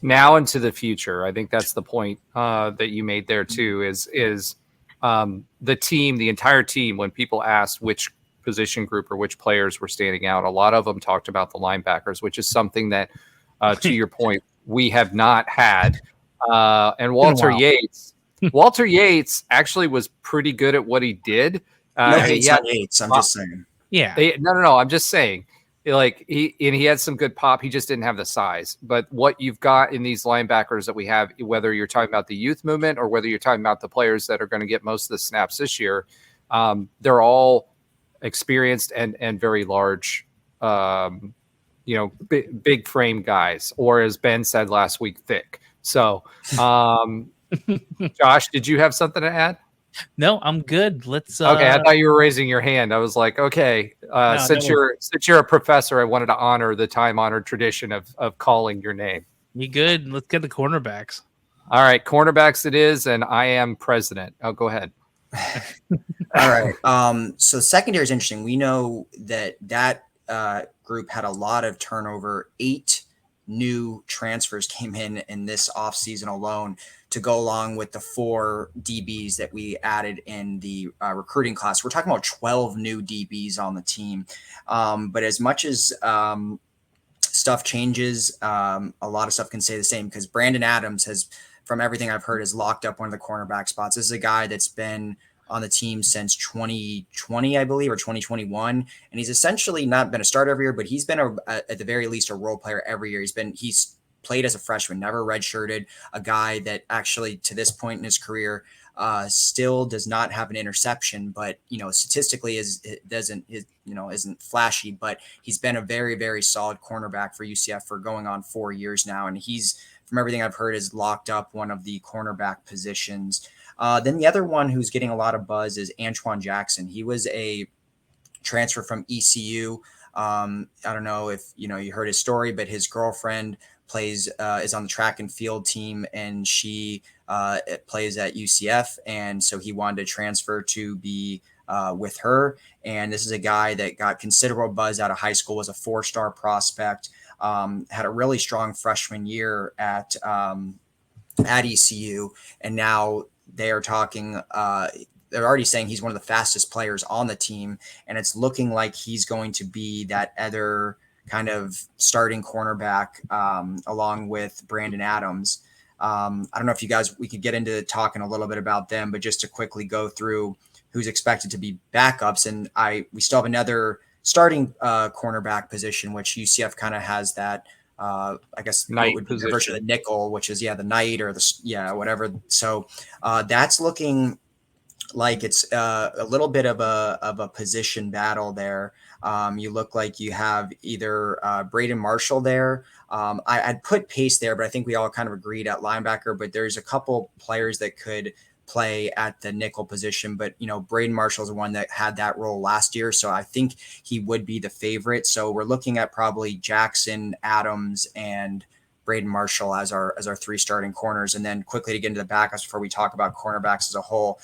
S2: Now into the future. I think that's the point that you made there too, is the team, the entire team, when people asked which position group or which players were standing out, a lot of them talked about the linebackers, which is something that, to your point, we have not had. And Walter Yates actually was pretty good at what he did.
S4: Yates, I'm just saying.
S5: Yeah.
S2: No. I'm just saying, like he had some good pop. He just didn't have the size. But what you've got in these linebackers that we have, whether you're talking about the youth movement or whether you're talking about the players that are going to get most of the snaps this year, they're all experienced and very large, big frame guys, or as Ben said last week, thick. So, Josh, did you have something to add?
S5: No, I'm good. Let's.
S2: Okay, I thought you were raising your hand. I was like, okay, since you're a professor, I wanted to honor the time-honored tradition of calling your name.
S5: You good? Let's get the cornerbacks.
S2: All right, cornerbacks it is, and I am president. Oh, go ahead.
S4: All right. So secondary is interesting. We know that group had a lot of turnover. 8 new transfers came in this offseason alone to go along with the 4 DBs that we added in the recruiting class. We're talking about 12 new DBs on the team. But as much as stuff changes, a lot of stuff can stay the same, because Brandon Adams has, from everything I've heard, has locked up one of the cornerback spots. This is a guy that's been on the team since 2020, I believe, or 2021. And he's essentially not been a starter every year, but he's been at the very least a role player every year. He's played as a freshman, never redshirted, a guy that actually to this point in his career still does not have an interception, but statistically isn't flashy, but he's been a very, very solid cornerback for UCF for going on 4 years now. And he's, from everything I've heard, is locked up one of the cornerback positions. Then the other one who's getting a lot of buzz is Antoine Jackson. He was a transfer from ECU. I don't know if you heard his story, but his girlfriend is on the track and field team, and she plays at UCF, and so he wanted to transfer to be with her. And this is a guy that got considerable buzz out of high school, was a 4-star prospect, had a really strong freshman year at ECU, and now they are talking. They're already saying he's one of the fastest players on the team, and it's looking like he's going to be that other kind of starting cornerback along with Brandon Adams. I don't know if we could get into talking a little bit about them, but just to quickly go through who's expected to be backups. And we still have another starting cornerback position, which UCF kind of has that, I guess,
S2: night
S4: would
S2: position.
S4: Be the version of the nickel, which is the night or whatever. So that's looking like it's a little bit of a position battle there. You look like you have either Braden Marshall there. I'd put Pace there, but I think we all kind of agreed at linebacker. But there's a couple players that could play at the nickel position. But, Braden Marshall is the one that had that role last year. So I think he would be the favorite. So we're looking at probably Jackson, Adams, and Braden Marshall as our 3 starting corners. And then quickly to get into the backups before we talk about cornerbacks as a whole,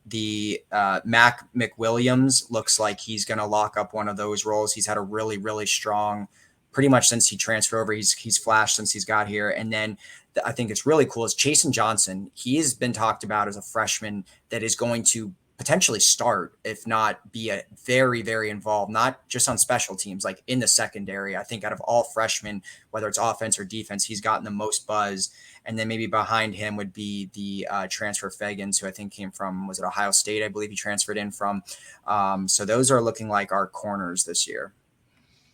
S4: the Mac McWilliams looks like he's going to lock up one of those roles. He's had a really, really strong, pretty much since he transferred over. He's flashed since he's got here. And then I think it's really cool is Chasen Johnson. He has been talked about as a freshman that is going to potentially start, if not be a very, very involved, not just on special teams, like in the secondary. I think out of all freshmen, whether it's offense or defense, he's gotten the most buzz. And then maybe behind him would be the transfer Fagans, who I think came from, was it Ohio State? I believe he transferred in from. So those are looking like our corners this year.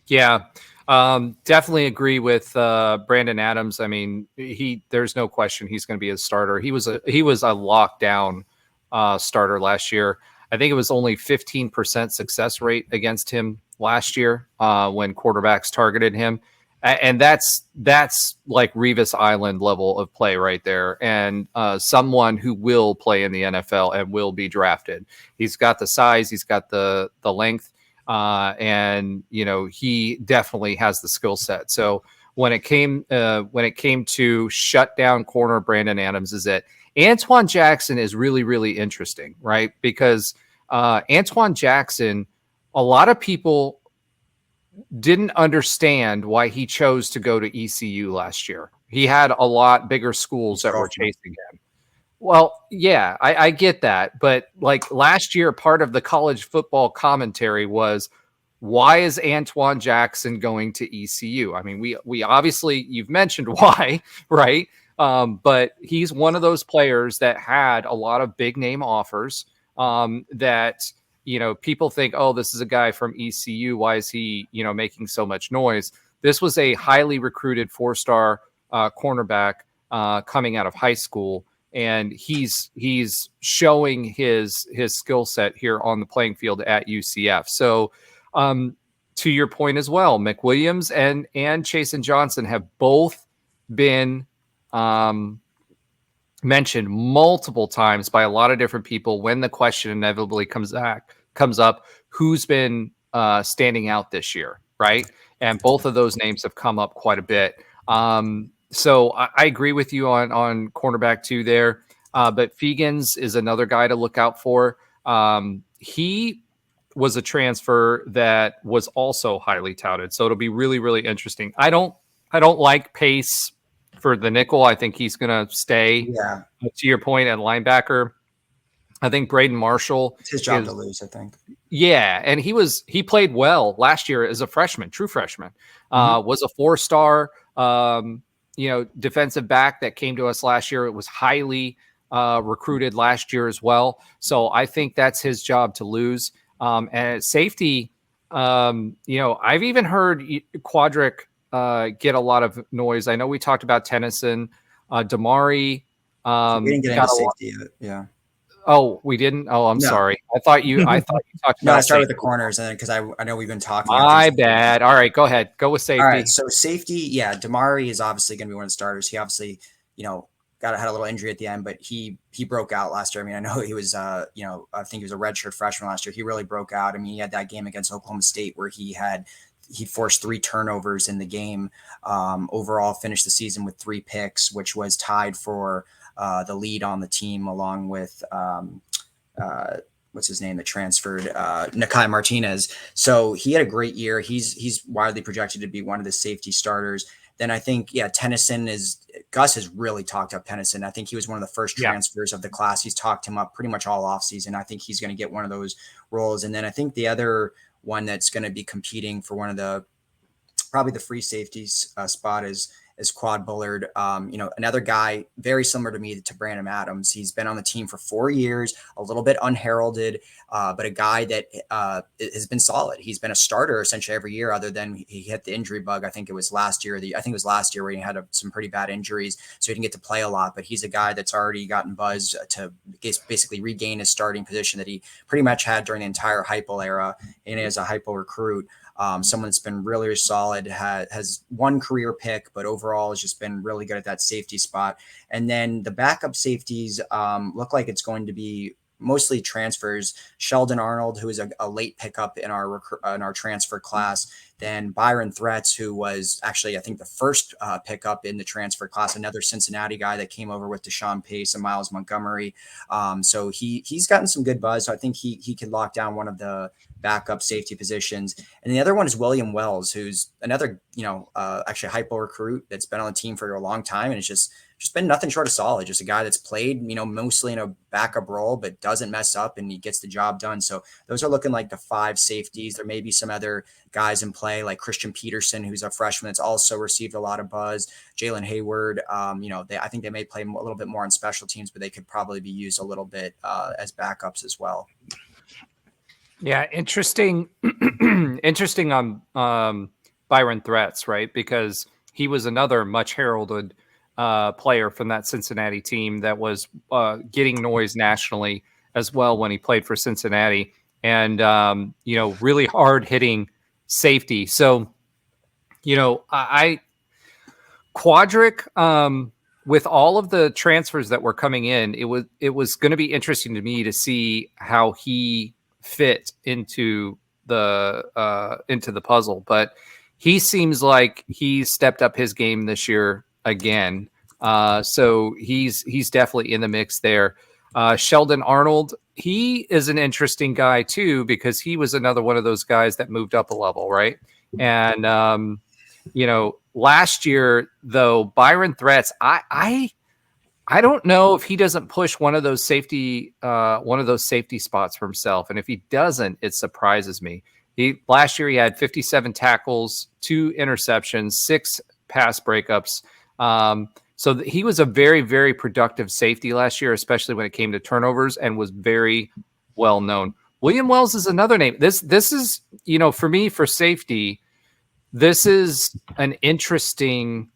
S2: Yeah, definitely agree with Brandon Adams. I mean, there's no question he's going to be a starter. He was a lockdown starter last year. I think it was only 15% success rate against him last year when quarterbacks targeted him. And that's like Revis Island level of play right there. And someone who will play in the NFL and will be drafted. He's got the size, he's got the length, and he definitely has the skill set. So when it came to shut down corner Brandon Adams, is that Antoine Jackson is really, really interesting, right? Because Antoine Jackson, a lot of people didn't understand why he chose to go to ECU last year. He had a lot bigger schools that were chasing him. Well, yeah, I get that. But like last year, part of the college football commentary was, why is Antoine Jackson going to ECU? I mean, we obviously, you've mentioned why, right? But he's one of those players that had a lot of big name offers that, people think, oh, this is a guy from ECU. Why is he, making so much noise? This was a highly recruited 4-star cornerback coming out of high school. And he's showing his skill set here on the playing field at UCF. So to your point as well, McWilliams and Chasen Johnson have both been mentioned multiple times by a lot of different people when the question inevitably comes up, who's been standing out this year, right? And both of those names have come up quite a bit. So I agree with you on cornerback 2 there. But Fegans is another guy to look out for. He was a transfer that was also highly touted. So it'll be really, really interesting. I don't like Pace for the nickel. I think he's going to stay.
S4: Yeah.
S2: To your point at linebacker, I think Braden Marshall.
S4: It's his job to lose, I think.
S2: Yeah, and he played well last year as a freshman, true freshman. Was a 4-star, defensive back that came to us last year. It was highly recruited last year as well. So I think that's his job to lose. And at safety, I've even heard Quadric get a lot of noise. I know we talked about Tennyson, Damari.
S4: We didn't get into safety yet. Yeah.
S2: Oh, we didn't. Oh, I'm sorry. I thought you talked about.
S4: No, I started with the corners, and then because I know we've been talking.
S2: My bad. All right, go ahead. Go with safety.
S4: All right. So safety, yeah, Damari is obviously going to be one of the starters. He obviously, had a little injury at the end, but he broke out last year. I mean, I know he was, I think he was a redshirt freshman last year. He really broke out. I mean, he had that game against Oklahoma State where he forced 3 turnovers in the game. Overall, finished the season with 3 picks, which was tied for the lead on the team, along with what's his name that transferred, Nakai Martinez. So he had a great year. He's widely projected to be one of the safety starters. Then I think, Tennyson Gus has really talked up Tennyson. I think he was one of the first transfers of the class. He's talked him up pretty much all offseason. I think he's going to get one of those roles. And then I think the other one that's going to be competing for one of probably the free safeties spot is Quad Bullard. Another guy very similar to me to Brandon Adams. He's been on the team for 4 years, a little bit unheralded, but a guy that has been solid. He's been a starter essentially every year, other than he hit the injury bug. I think it was last year. Where he had some pretty bad injuries, so he didn't get to play a lot. But he's a guy that's already gotten buzz to basically regain his starting position that he pretty much had during the entire Heupel era, and as a Heupel recruit. Someone that's been really, really solid, has one career pick, but overall has just been really good at that safety spot. And then the backup safeties look like it's going to be mostly transfers. Sheldon Arnold, who is a late pickup in our transfer class, Then Byron Threats, who was actually, I think, the first pickup in the transfer class, another Cincinnati guy that came over with Deshaun Pace and Miles Montgomery. So he's gotten some good buzz. So I think he can lock down one of the backup safety positions. And the other one is William Wells, who's another, actually hypo recruit that's been on the team for a long time. And it's just been nothing short of solid. Just a guy that's played, mostly in a backup role, but doesn't mess up and he gets the job done. So those are looking like the 5 safeties. There may be some other guys in play like Christian Peterson, who's a freshman that's also received a lot of buzz. Jalen Hayward, I think they may play a little bit more on special teams, but they could probably be used a little bit as backups as well.
S2: Yeah, interesting on Byron Threats, right? Because he was another much heralded player from that Cincinnati team that was getting noise nationally as well when he played for Cincinnati, and really hard hitting safety. So, I Quadric, with all of the transfers that were coming in, it was going to be interesting to me to see how he fit into the puzzle, but he seems like he's stepped up his game this year again. So he's definitely in the mix there. Sheldon Arnold, he is an interesting guy too, because he was another one of those guys that moved up a level, right? And last year though, Byron Threats, I don't know if he doesn't push one of those safety spots for himself. And if he doesn't, it surprises me. Last year he had 57 tackles, 2 interceptions, 6 pass breakups. So he was a very, very productive safety last year, especially when it came to turnovers, and was very well known. William Wells is another name. This is, for me, for safety, this is an interesting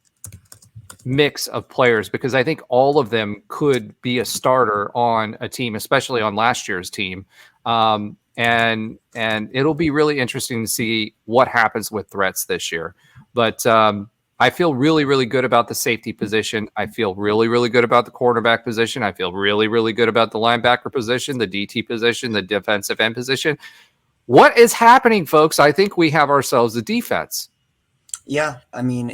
S2: mix of players, because I think all of them could be a starter on a team, especially on last year's team. And it'll be really interesting to see what happens with Threats this year. But I feel really, really good about the safety position. I feel really, really good about the quarterback position. I feel really, really good about the linebacker position, the DT position, the defensive end position. What is happening, folks? I think we have ourselves a defense.
S4: Yeah, I mean,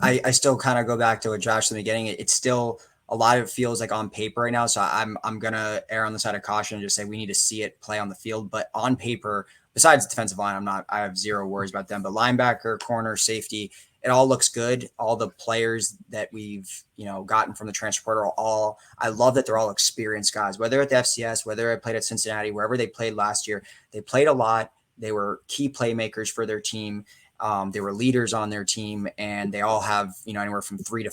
S4: I still kind of go back to what Josh said in the beginning. It's still a lot of it feels like on paper right now. So I'm gonna err on the side of caution and just say we need to see it play on the field. But on paper, besides the defensive line, I have zero worries about them. But linebacker, corner, safety, it all looks good. All the players that we've gotten from the transfer portal, I love that they're all experienced guys. Whether at the FCS, whether I played at Cincinnati, wherever they played last year, they played a lot. They were key playmakers for their team. They were leaders on their team, and they all have, anywhere from 3 to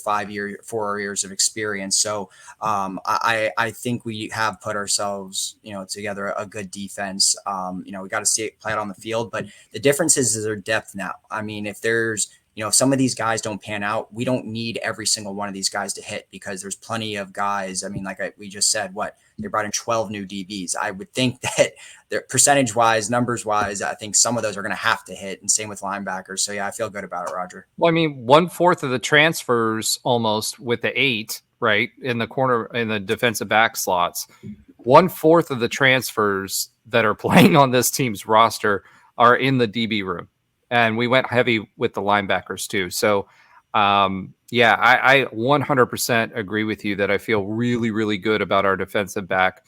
S4: 4 years of experience. So I think we have put ourselves, together a good defense. We got to see it play out on the field, but the difference is their depth now. I mean, if there's, if some of these guys don't pan out, we don't need every single one of these guys to hit, because there's plenty of guys. I mean, we just said, they brought in 12 new DBs. I would think that they're percentage-wise, numbers-wise, I think some of those are going to have to hit, and same with linebackers. So, yeah, I feel good about it, Roger.
S2: Well, I mean, 1/4 of the transfers almost with the 8, right, in the corner, in the defensive back slots, 1/4 of the transfers that are playing on this team's roster are in the DB room. And we went heavy with the linebackers too. So, I 100% agree with you that I feel really, really good about our defensive back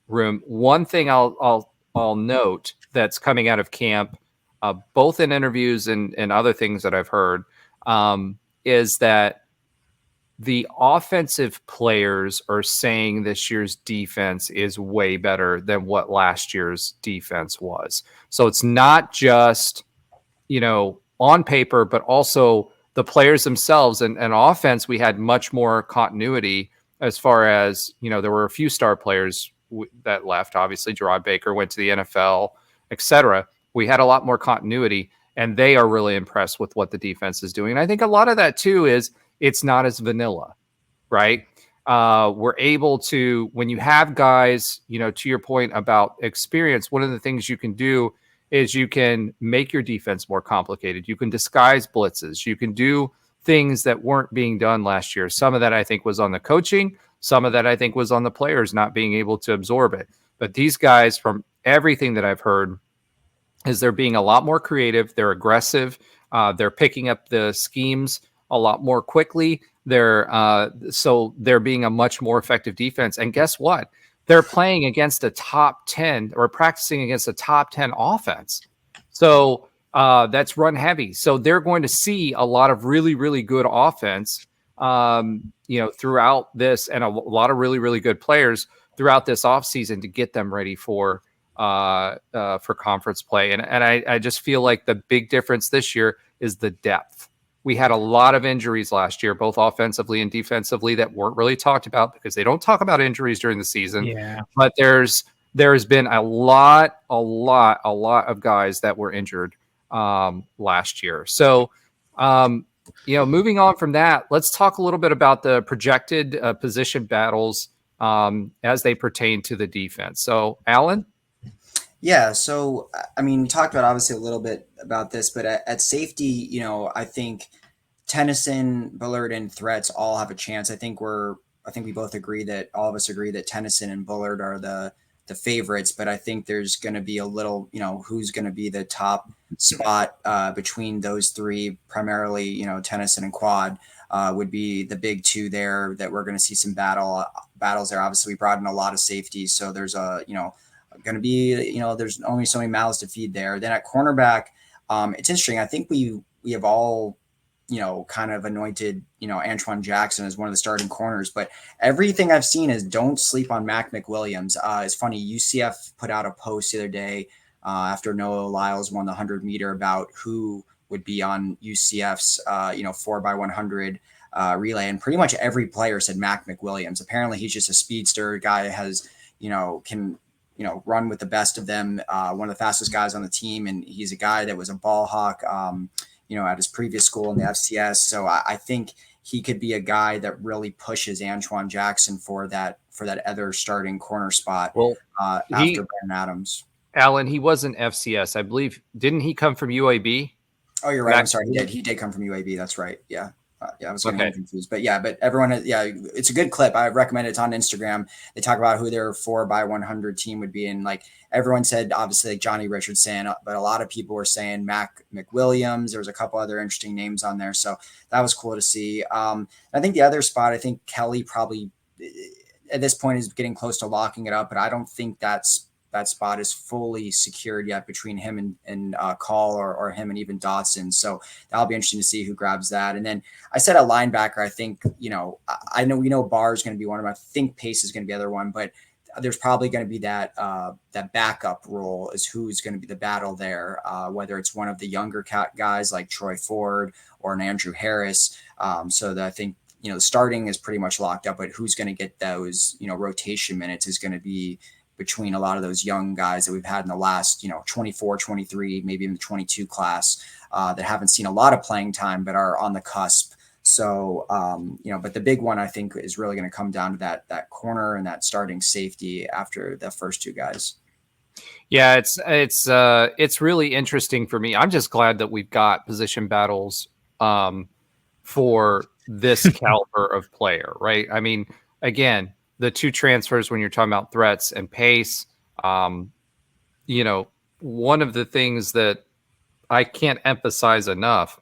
S2: room. One thing I'll note that's coming out of camp, both in interviews and other things that I've heard, is that the offensive players are saying this year's defense is way better than what last year's defense was. So it's not just, on paper, but also the players themselves. And offense, we had much more continuity as far as, there were a few star players that left. Obviously, Gerard Baker went to the NFL, etc. We had a lot more continuity, and they are really impressed with what the defense is doing. And I think a lot of that, too, is it's not as vanilla, right? We're able to, when you have guys, to your point about experience, one of the things you can do is you can make your defense more complicated. You can disguise blitzes. You can do things that weren't being done last year. Some of that I think was on the coaching. Some of that I think was on the players not being able to absorb it. But these guys, from everything that I've heard, is they're being a lot more creative. They're aggressive. They're picking up the schemes a lot more quickly. So they're being a much more effective defense. And guess what? They're playing against a top 10 or practicing against a top 10 offense. So that's run heavy. So they're going to see a lot of really, really good offense, throughout this, and a lot of really, really good players throughout this offseason to get them ready for conference play. And I just feel like the big difference this year is the depth. We had a lot of injuries last year, both offensively and defensively, that weren't really talked about because they don't talk about injuries during the season.
S5: Yeah.
S2: But there's been a lot of guys that were injured last year. So, moving on from that, let's talk a little bit about the projected position battles as they pertain to the defense. So, Alan?
S4: Yeah, so I mean, we talked about obviously a little bit about this, but at safety, I think Tennyson, Bullard, and Threats all have a chance. I think we both agree that all of us agree that Tennyson and Bullard are the favorites, but I think there's going to be a little, who's going to be the top spot between those three, primarily, Tennyson and Quad would be the big two there that we're going to see some battles there. Obviously, we brought in a lot of safeties, so there's going to be, there's only so many mouths to feed there. Then at cornerback, it's interesting. I think we have all, kind of anointed, Antoine Jackson as one of the starting corners, but everything I've seen is don't sleep on Mac McWilliams. It's funny. UCF put out a post the other day after Noah Lyles won the 100-meter about who would be on UCF's, 4x100 relay. And pretty much every player said Mac McWilliams. Apparently he's just a speedster guy, has, can, run with the best of them. One of the fastest guys on the team. And he's a guy that was a ball hawk, at his previous school in the FCS. So I think he could be a guy that really pushes Antoine Jackson for that other starting corner spot after Brandon Adams.
S2: Alan, he wasn't FCS, I believe. Didn't he come from UAB?
S4: Oh, you're right. I'm sorry. He did come from UAB. That's right. Yeah. I was getting confused, but everyone, it's a good clip. I recommend it. It's on Instagram. They talk about who their 4x100 team would be. And like everyone said, obviously like Johnny Richardson, but a lot of people were saying Mac McWilliams. There was a couple other interesting names on there. So that was cool to see. I think the other spot, I think Kelly probably at this point is getting close to locking it up, but I don't think that spot is fully secured yet between him and Call or him and even Dotson. So that'll be interesting to see who grabs that. And then I said a linebacker. I think, I know we know Barr is going to be one of them. I think Pace is going to be the other one, but there's probably going to be that backup role is who's going to be the battle there, whether it's one of the younger guys like Troy Ford or an Andrew Harris. So that I think, the starting is pretty much locked up, but who's going to get those, rotation minutes is going to be between a lot of those young guys that we've had in the last, 24, 23, maybe even the 22 class that haven't seen a lot of playing time, but are on the cusp. So, but the big one I think is really going to come down to that corner and that starting safety after the first two guys.
S2: Yeah, it's really interesting for me. I'm just glad that we've got position battles for this caliber of player, right? I mean, again, the two transfers when you're talking about Threats and Pace, one of the things that I can't emphasize enough,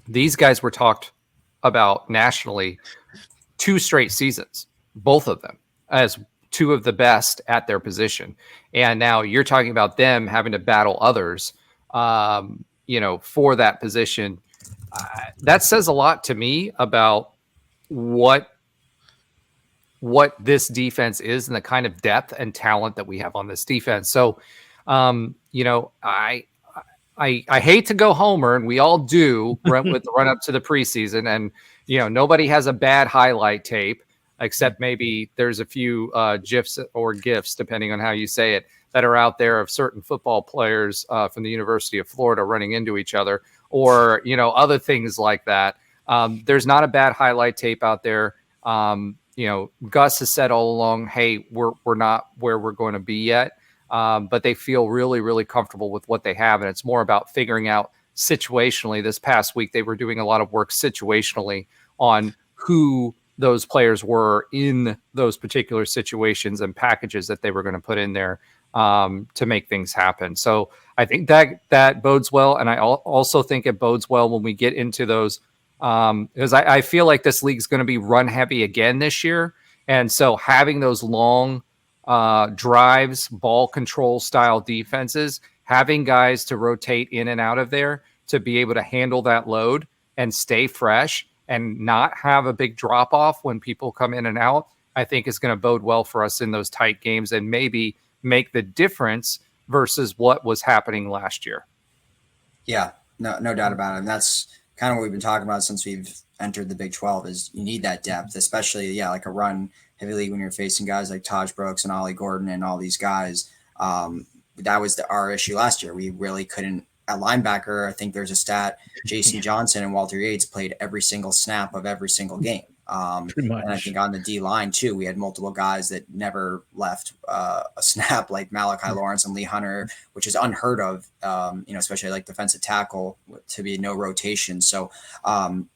S2: these guys were talked about nationally 2 straight seasons, both of them, as two of the best at their position. And now you're talking about them having to battle others, for that position. That says a lot to me about what this defense is and the kind of depth and talent that we have on this defense. So, I hate to go homer, and we all do with the run up to the preseason. And, nobody has a bad highlight tape, except maybe there's a few GIFs or GIFs, depending on how you say it, that are out there of certain football players from the University of Florida running into each other or, other things like that. There's not a bad highlight tape out there. Gus has said all along, hey, we're not where we're going to be yet, but they feel really, really comfortable with what they have. And it's more about figuring out situationally. This past week, they were doing a lot of work situationally on who those players were in those particular situations and packages that they were going to put in there to make things happen. So I think that bodes well. And I also think it bodes well when we get into those, because I feel like this league's going to be run heavy again this year. And so having those long drives, ball control style defenses, having guys to rotate in and out of there to be able to handle that load and stay fresh and not have a big drop off when people come in and out, I think is going to bode well for us in those tight games and maybe make the difference versus what was happening last year.
S4: Yeah, no doubt about it. And that's kind of what we've been talking about since we've entered the Big 12 is you need that depth, especially, like a run heavy league when you're facing guys like Taj Brooks and Ollie Gordon and all these guys. That was our issue last year. We really couldn't at linebacker. I think there's a stat, Jason Johnson and Walter Yates played every single snap of every single game. And I think on the D line too, we had multiple guys that never left a snap, like Malachi Lawrence and Lee Hunter, which is unheard of, especially like defensive tackle to be no rotation. So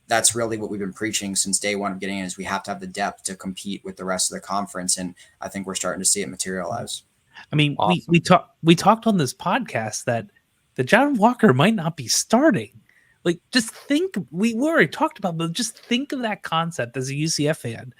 S4: that's really what we've been preaching since day one of getting in is we have to have the depth to compete with the rest of the conference. And I think we're starting to see it materialize.
S5: I mean,
S2: awesome.
S5: we talked on this podcast that the John Walker might not be starting. Like, just think, we already talked about, but just think of that concept as a UCF fan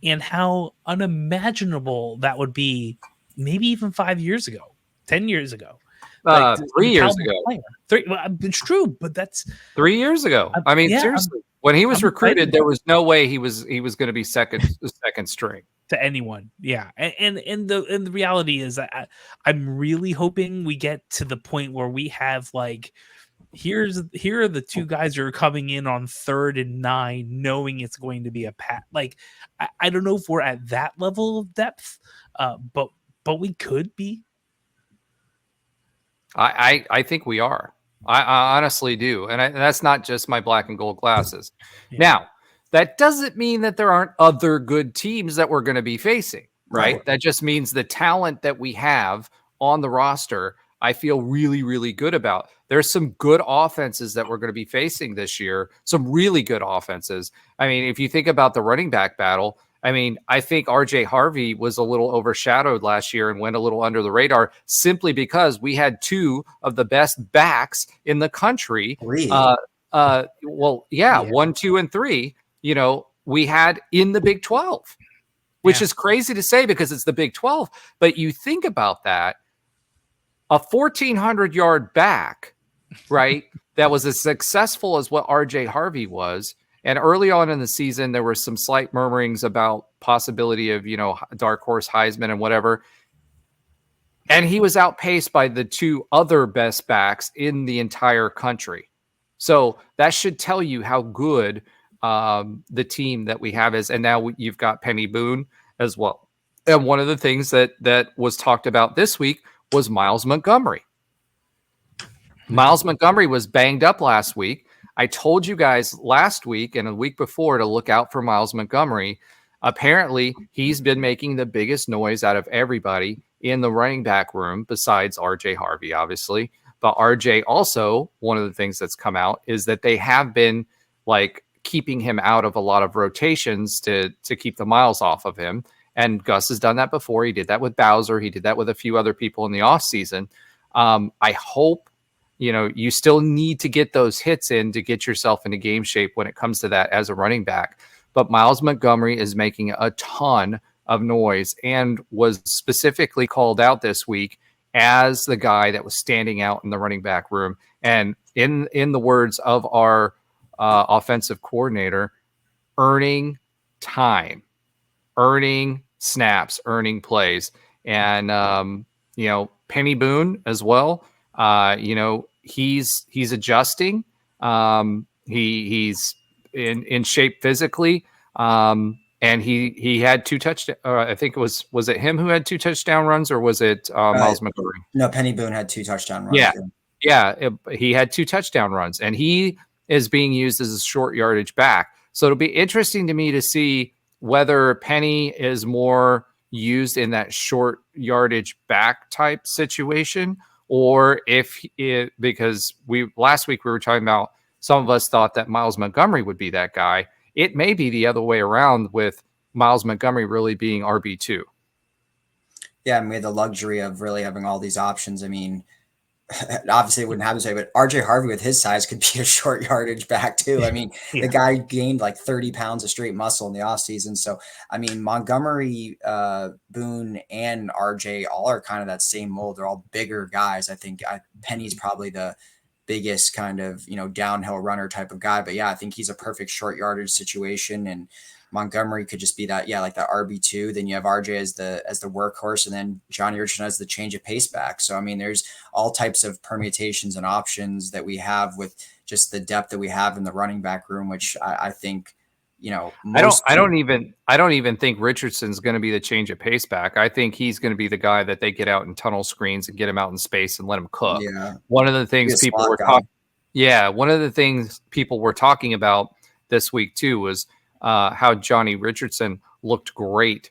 S5: and how unimaginable that would be maybe even 5 years ago, 10 years ago.
S2: 3 years ago.
S5: It's true, but that's
S2: 3 years ago. I mean, seriously, when he was recruited, there was no way he was going to be second string
S5: to anyone. Yeah. And the reality is that I'm really hoping we get to the point where we have like, here are the two guys who are coming in on 3rd and 9, knowing it's going to be a pat. Like, I don't know if we're at that level of depth, but we could be.
S2: I think we are. I honestly do. And that's not just my black and gold glasses. Yeah. Now, that doesn't mean that there aren't other good teams that we're going to be facing, right? That just means the talent that we have on the roster, I feel really, really good about. There's some good offenses that we're going to be facing this year, some really good offenses. I mean, if you think about the running back battle, I mean, I think RJ Harvey was a little overshadowed last year and went a little under the radar simply because we had two of the best backs in the country.
S4: 3.
S2: 1, 2, and 3, we had in the Big 12, which is crazy to say because it's the Big 12. But you think about that, a 1,400-yard back, right, that was as successful as what RJ Harvey was. And early on in the season, there were some slight murmurings about possibility of, dark horse Heisman and whatever. And he was outpaced by the two other best backs in the entire country. So that should tell you how good the team that we have is. And now you've got Penny Boone as well. And one of the things that was talked about this week was Miles Montgomery. Miles Montgomery was banged up last week. I told you guys last week and a week before to look out for Miles Montgomery. Apparently, he's been making the biggest noise out of everybody in the running back room besides RJ Harvey, obviously. But RJ also, one of the things that's come out is that they have been like keeping him out of a lot of rotations to keep the miles off of him. And Gus has done that before. He did that with Bowser. He did that with a few other people in the offseason. I hope, you still need to get those hits in to get yourself into game shape when it comes to that as a running back. But Miles Montgomery is making a ton of noise and was specifically called out this week as the guy that was standing out in the running back room. And in the words of our offensive coordinator, earning time, earning snaps, earning plays. And, Penny Boone as well. He's adjusting. He's in shape physically. And he had 2 touchdowns. I think was it him who had 2 touchdown runs or was it Miles Montgomery?
S4: No, Penny Boone had 2 touchdown runs.
S2: He had 2 touchdown runs and he is being used as a short yardage back. So it'll be interesting to me to see whether Penny is more used in that short yardage back type situation, or because last week we were talking about some of us thought that Miles Montgomery would be that guy. It may be the other way around with Miles Montgomery really being RB2.
S4: Yeah, and we had the luxury of really having all these options. I mean, obviously it wouldn't happen this way, but RJ Harvey with his size could be a short yardage back too. I mean,
S5: Yeah.
S4: the guy gained like 30 pounds of straight muscle in the offseason. So, I mean, Montgomery, Boone, and RJ all are kind of that same mold. They're all bigger guys. I think Penny's probably the biggest kind of, downhill runner type of guy. But yeah, I think he's a perfect short yardage situation. And Montgomery could just be that, like that RB2. Then you have RJ as the workhorse, and then Johnny Richardson as the change of pace back. So I mean, there's all types of permutations and options that we have with just the depth that we have in the running back room, which I think,
S2: I don't even think Richardson's going to be the change of pace back. I think he's going to be the guy that they get out in tunnel screens and get him out in space and let him cook.
S4: Yeah.
S2: One of the things people were talking about this week too was how Johnny Richardson looked great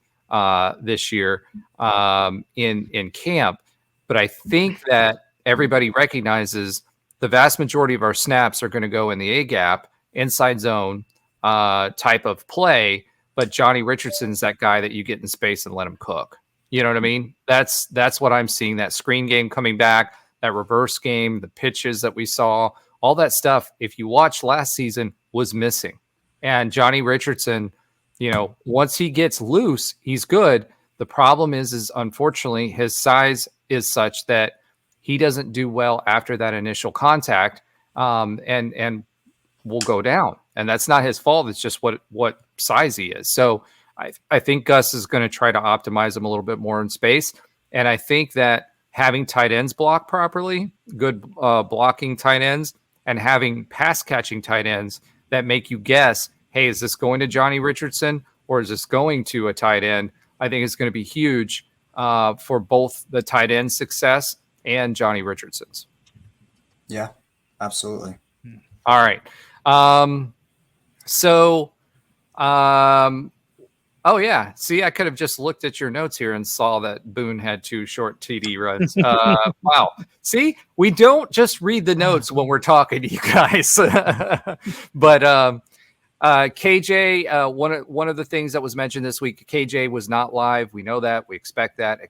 S2: this year in camp. But I think that everybody recognizes the vast majority of our snaps are going to go in the A gap, inside zone type of play. But Johnny Richardson's that guy that you get in space and let him cook. You know what I mean? That's what I'm seeing. That screen game coming back, that reverse game, the pitches that we saw, all that stuff. If you watched last season, was missing. And Johnny Richardson, once he gets loose, he's good. The problem is unfortunately his size is such that he doesn't do well after that initial contact, and will go down. And that's not his fault. It's just what size he is. So I think Gus is going to try to optimize him a little bit more in space. And I think that having tight ends block properly, good blocking tight ends, and having pass catching tight ends that make you guess, hey, is this going to Johnny Richardson or is this going to a tight end? I think it's going to be huge for both the tight end success and Johnny Richardson's.
S4: Yeah, absolutely.
S2: All right. Oh yeah. See, I could have just looked at your notes here and saw that Boone had 2 short TD runs. Wow. See, we don't just read the notes when we're talking to you guys. But KJ, one of the things that was mentioned this week, KJ was not live. We know that. We expect that,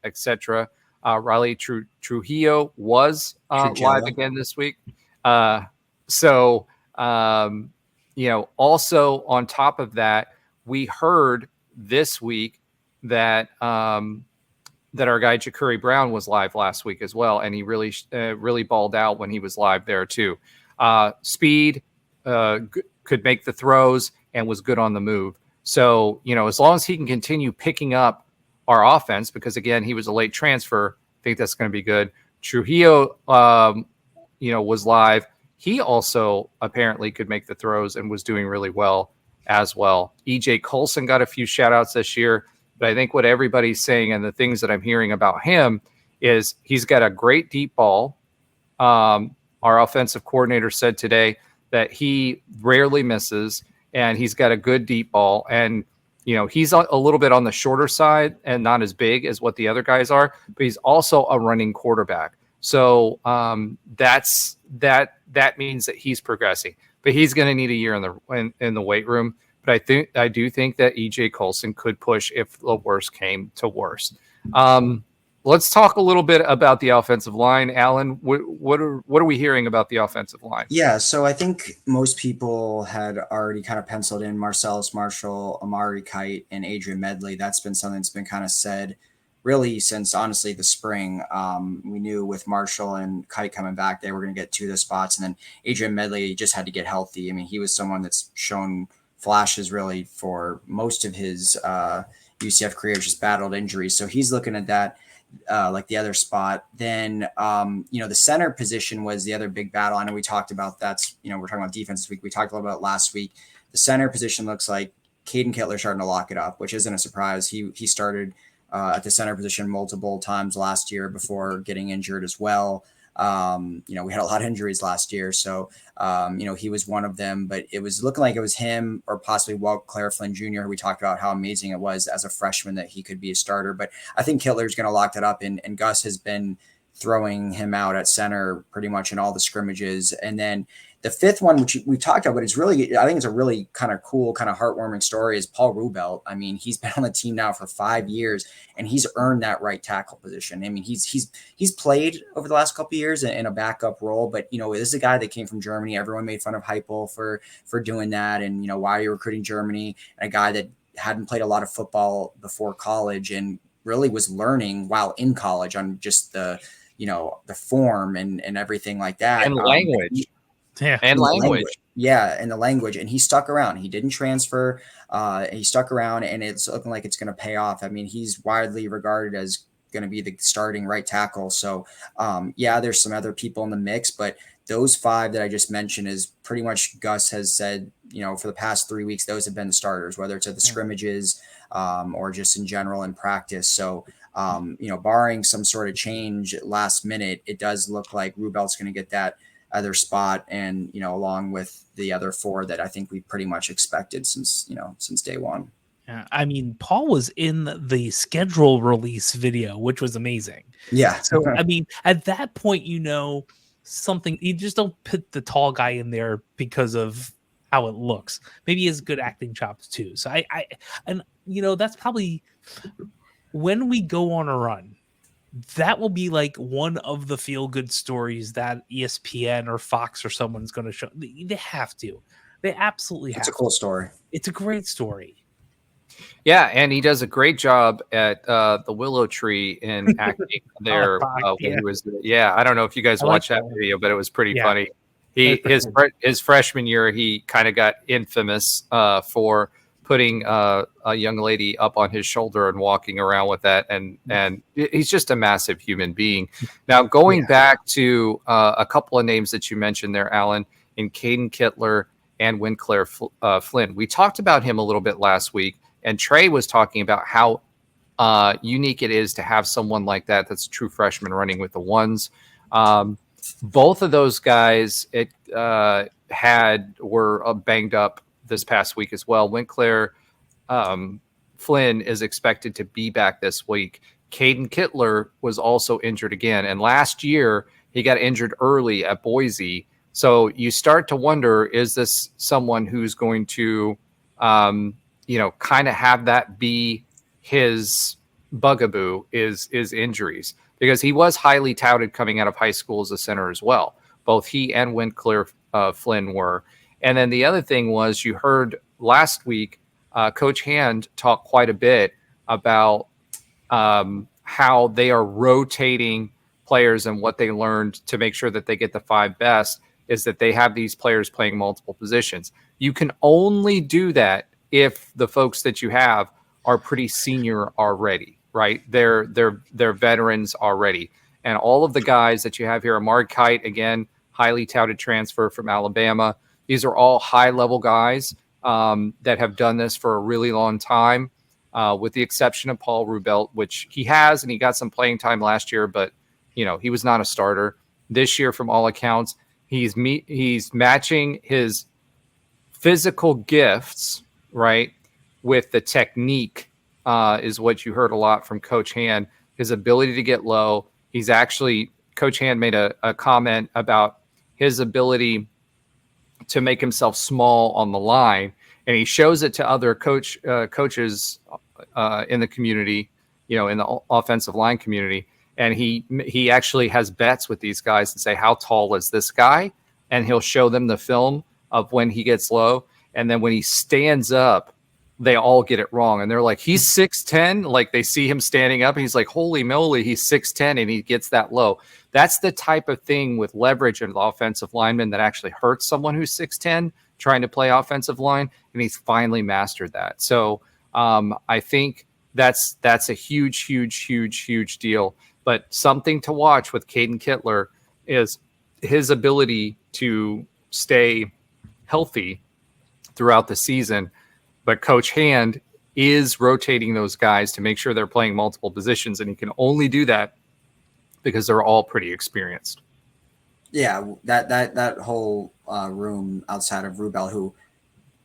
S2: etc. Riley Trujillo was live again this week. Also on top of that, we heard this week that that our guy Ja'Cory Brown was live last week as well, and he really balled out when he was live there too. Speed, could make the throws, and was good on the move. So as long as he can continue picking up our offense, because again he was a late transfer, I think that's going to be good. Trujillo, was live. He also apparently could make the throws and was doing really well as well. EJ Colson got a few shout outs this year, but I think what everybody's saying and the things that I'm hearing about him is he's got a great deep ball. Our offensive coordinator said today that he rarely misses and he's got a good deep ball. And, he's a little bit on the shorter side and not as big as what the other guys are, but he's also a running quarterback. So that means that he's progressing, but he's going to need a year in the weight room. But I do think that EJ Colson could push if the worst came to worst. Let's talk a little bit about the offensive line. Alan, what are we hearing about the offensive line?
S4: Yeah, so I think most people had already kind of penciled in Marcellus Marshall, Amari Kite, and Adrian Medley. That's been something that's been kind of said really since, honestly, the spring. We knew with Marshall and Kite coming back, they were going to get 2 of the spots. And then Adrian Medley just had to get healthy. I mean, he was someone that's shown flashes really for most of his UCF career, just battled injuries. So he's looking at that like the other spot. Then, the center position was the other big battle. I know we talked about that's, we're talking about defense this week. We talked a little about it last week. The center position looks like Caden Kittler starting to lock it up, which isn't a surprise. He started at the center position multiple times last year before getting injured as well. We had a lot of injuries last year. So, he was one of them, but it was looking like it was him or possibly Walt Claire-Flynn Jr. We talked about how amazing it was as a freshman that he could be a starter, but I think Kittler's going to lock that up. And Gus has been throwing him out at center pretty much in all the scrimmages. And then the fifth one, which we talked about, but it's really, I think it's a really kind of cool, kind of heartwarming story, is Paul Rubelt. I mean, he's been on the team now for 5 years, and he's earned that right tackle position. I mean, he's played over the last couple of years in a backup role, but this is a guy that came from Germany. Everyone made fun of Heupel for doing that, and why are you recruiting Germany? And a guy that hadn't played a lot of football before college and really was learning while in college on just the form and everything like that.
S2: And language. And language.
S4: Yeah, and the language. And he stuck around. He didn't transfer. He stuck around, and it's looking like it's going to pay off. I mean, he's widely regarded as going to be the starting right tackle. So, there's some other people in the mix, but those 5 that I just mentioned is pretty much Gus has said, for the past 3 weeks, those have been the starters, whether it's at the scrimmages or just in general in practice. So, barring some sort of change last minute, it does look like Rubelt's going to get that other spot, and along with the other 4 that I think we pretty much expected since day one.
S5: Yeah, I mean, Paul was in the schedule release video, which was amazing.
S4: Yeah.
S5: So I mean, at that point, something, you just don't put the tall guy in there because of how it looks. Maybe he has good acting chops too. So that's probably when we go on a run. That will be like one of the feel-good stories that ESPN or Fox or someone's going to show. They have to. They absolutely have to.
S4: It's a cool story.
S5: It's a great story.
S2: Yeah, and he does a great job at the Willow Tree in acting there. When he was, I don't know if you guys watched that video, but it was pretty funny. His freshman year, he kind of got infamous for putting a young lady up on his shoulder and walking around with that. And he's just a massive human being. Now, going back to a couple of names that you mentioned there, Alan, in Caden Kittler and Winclair Flynn. We talked about him a little bit last week, and Trey was talking about how unique it is to have someone like that that's a true freshman running with the ones. Both of those guys were banged up this past week as well. Winclair Flynn is expected to be back this week. Caden Kittler was also injured again. And last year, he got injured early at Boise. So you start to wonder, is this someone who's going to, kind of have that be his bugaboo is injuries? Because he was highly touted coming out of high school as a center as well. Both he and Winclair Flynn were. And then the other thing was, you heard last week, Coach Hand talk quite a bit about how they are rotating players, and what they learned to make sure that they get the 5 best is that they have these players playing multiple positions. You can only do that if the folks that you have are pretty senior already, right? They're veterans already. And all of the guys that you have here, Amari Kite, again, highly touted transfer from Alabama. These are all high-level guys that have done this for a really long time, with the exception of Paul Rubelt, which he has, and he got some playing time last year, but he was not a starter. This year, from all accounts, he's matching his physical gifts, right, with the technique, is what you heard a lot from Coach Hand. His ability to get low. He's actually, Coach Hand made a comment about his ability to make himself small on the line, and he shows it to other coaches in the community, in the offensive line community. And he actually has bets with these guys and say, how tall is this guy? And he'll show them the film of when he gets low. And then when he stands up, they all get it wrong. And they're like, he's 6'10". Like, they see him standing up and he's like, holy moly, he's 6'10", and he gets that low. That's the type of thing with leverage and the offensive lineman that actually hurts someone who's 6'10", trying to play offensive line. And he's finally mastered that. So I think that's a huge, huge, huge, huge deal. But something to watch with Caden Kittler is his ability to stay healthy throughout the season. But Coach Hand is rotating those guys to make sure they're playing multiple positions, and he can only do that because they're all pretty experienced.
S4: Yeah, that whole room outside of Rubel, who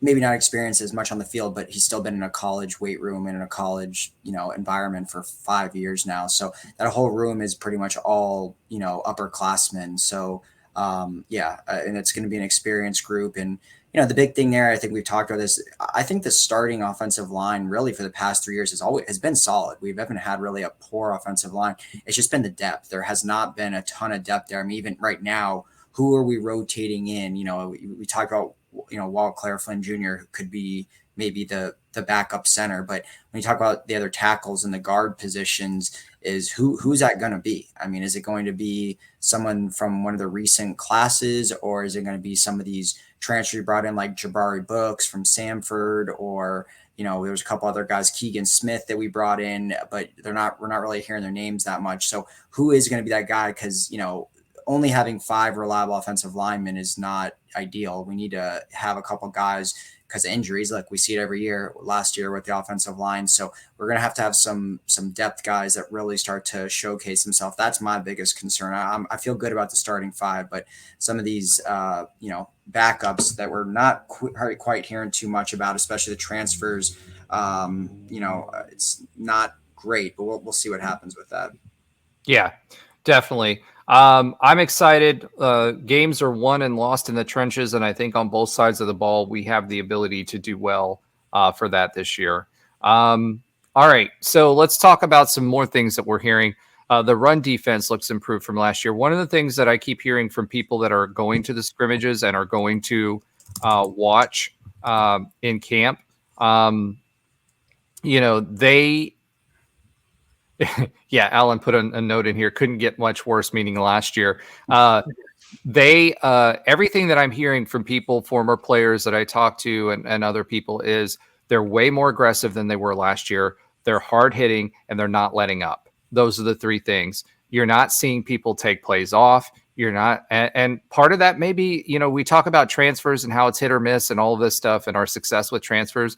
S4: maybe not experienced as much on the field, but he's still been in a college weight room and in a college, environment for 5 years now. So that whole room is pretty much all, upperclassmen. So And it's going to be an experienced group. And, the big thing there, I think we've talked about this. I think the starting offensive line really for the past 3 years has been solid. We haven't had really a poor offensive line. It's just been the depth. There has not been a ton of depth there. I mean, even right now, who are we rotating in? We talked about, Walt Claire-Flynn Jr., who could be maybe the backup center. But when you talk about the other tackles and the guard positions, is who's that going to be? I mean, is it going to be someone from one of the recent classes, or is it going to be some of these transfers you brought in like Jabari Brooks from Samford, or there's a couple other guys, Keegan Smith, that we brought in, but we're not really hearing their names that much. So who is going to be that guy? Because only having 5 reliable offensive linemen is not ideal. We need to have a couple guys because of injuries, like we see it every year, last year with the offensive line. So we're going to have some depth guys that really start to showcase themselves. That's my biggest concern. I feel good about the starting 5, but some of these, backups that we're not quite hearing too much about, especially the transfers, it's not great, but we'll see what happens with that.
S2: Yeah, definitely. I'm excited. Games are won and lost in the trenches, and I think on both sides of the ball, we have the ability to do well for that this year. All right, so let's talk about some more things that we're hearing. The run defense looks improved from last year. One of the things that I keep hearing from people that are going to the scrimmages and are going to watch in camp, they yeah, Alan put a note in here. Couldn't get much worse, meaning last year. Everything that I'm hearing from people, former players that I talk to and other people, is they're way more aggressive than they were last year. They're hard hitting and they're not letting up. Those are the 3 things. You're not seeing people take plays off. You're not. And part of that maybe, we talk about transfers and how it's hit or miss and all of this stuff and our success with transfers.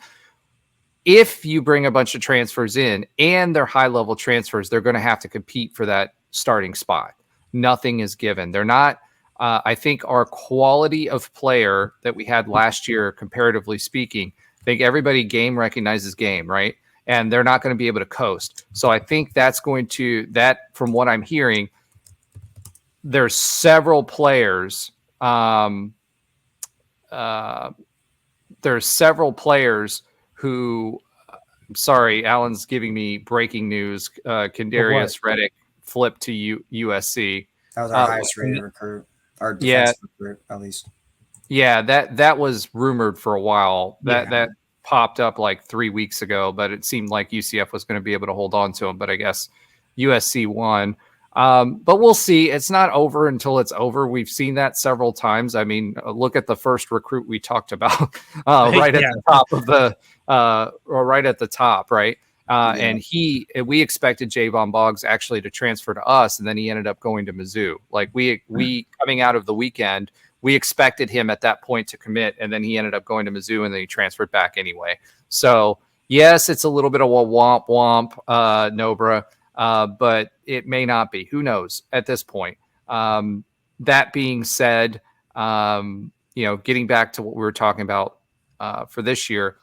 S2: If you bring a bunch of transfers in and they're high-level transfers, they're going to have to compete for that starting spot. Nothing is given. They're not. I think our quality of player that we had last year, comparatively speaking, I think everybody game recognizes game, right? And they're not going to be able to coast. So I think that's going to, from what I'm hearing, there's several players. There's several players who, I'm sorry, Alan's giving me breaking news. Kendarius Reddick flipped to USC.
S4: That was our highest rated recruit, our defensive recruit, at least.
S2: Yeah, that was rumored for a while. That popped up like 3 weeks ago, but it seemed like UCF was going to be able to hold on to him. But I guess USC won. But we'll see. It's not over until it's over. We've seen that several times. I mean, look at the first recruit we talked about right at the top of the or right at the top, right? And we expected Jayvan Boggs actually to transfer to us, and then he ended up going to Mizzou. Like we coming out of the weekend, we expected him at that point to commit, and then he ended up going to Mizzou, and then he transferred back anyway. So yes, it's a little bit of a womp womp, Nobra. But it may not be. Who knows at this point? That being said, getting back to what we were talking about for this year,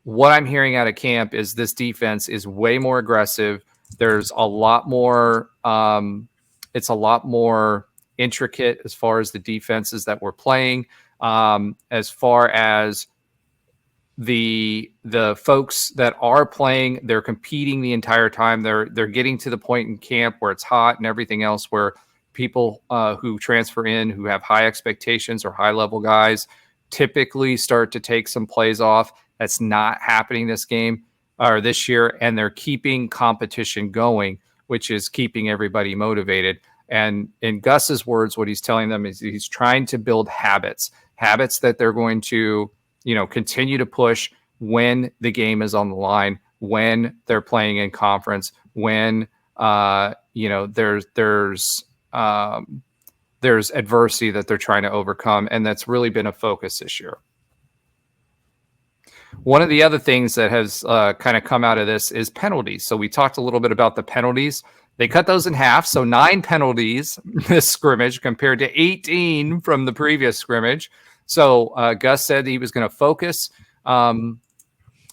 S2: what I'm hearing out of camp is this defense is way more aggressive. There's a lot more. It's a lot more intricate as far as the defenses that we're playing. As far as the folks that are playing, they're competing the entire time. They're getting to the point in camp where it's hot and everything else, where people who transfer in who have high expectations or high level guys typically start to take some plays off. That's not happening this game or this year, and they're keeping competition going, which is keeping everybody motivated. And in Gus's words, what he's telling them is he's trying to build habits that they're going to continue to push when the game is on the line, when they're playing in conference, when there's adversity that they're trying to overcome, and that's really been a focus this year. One of the other things that has kind of come out of this is penalties. So we talked a little bit about the penalties. They cut those in half, so 9 penalties this scrimmage compared to 18 from the previous scrimmage. So Gus said he was going to focus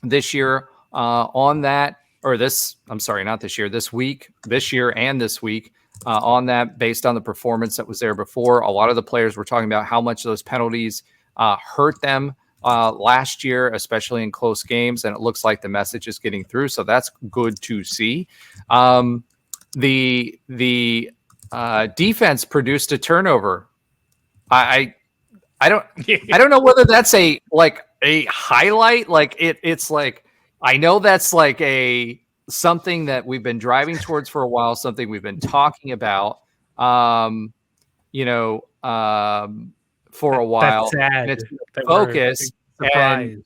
S2: this year on that, or this, I'm sorry, not this year, this week, this year and this week, on that based on the performance that was there before. A lot of the players were talking about how much those penalties hurt them last year, especially in close games, and it looks like the message is getting through. So that's good to see. The defense produced a turnover. I don't know whether that's a highlight. Like it's like, I know that's like something that we've been driving towards for a while, something we've been talking about, for a while.
S5: That's sad.
S2: And it's focus. And,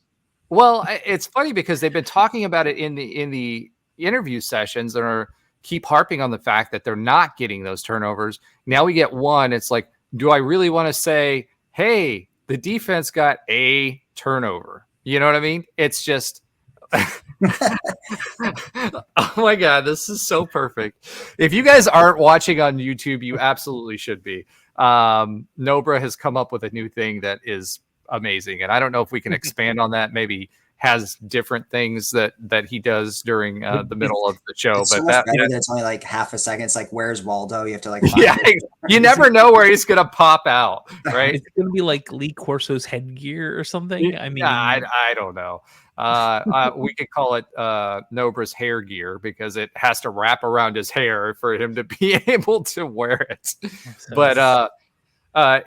S2: well, it's funny because they've been talking about it in the interview sessions and keep harping on the fact that they're not getting those turnovers. Now we get one. It's like, do I really want to say, hey, the defense got a turnover? You know what I mean? It's just, oh my God, this is so perfect. If you guys aren't watching on YouTube, you absolutely should be. Nobra has come up with a new thing that is amazing. And I don't know if we can expand on that. Maybe has different things that he does during the middle of the show.
S4: It's
S2: but
S4: so much better that it's only like half a second. It's like, where's Waldo? You have to like find
S2: you never know where he's gonna pop out, right?
S5: It's gonna be like Lee Corso's headgear or something. I mean,
S2: I don't know. We could call it Nobra's hair gear because it has to wrap around his hair for him to be able to wear it. But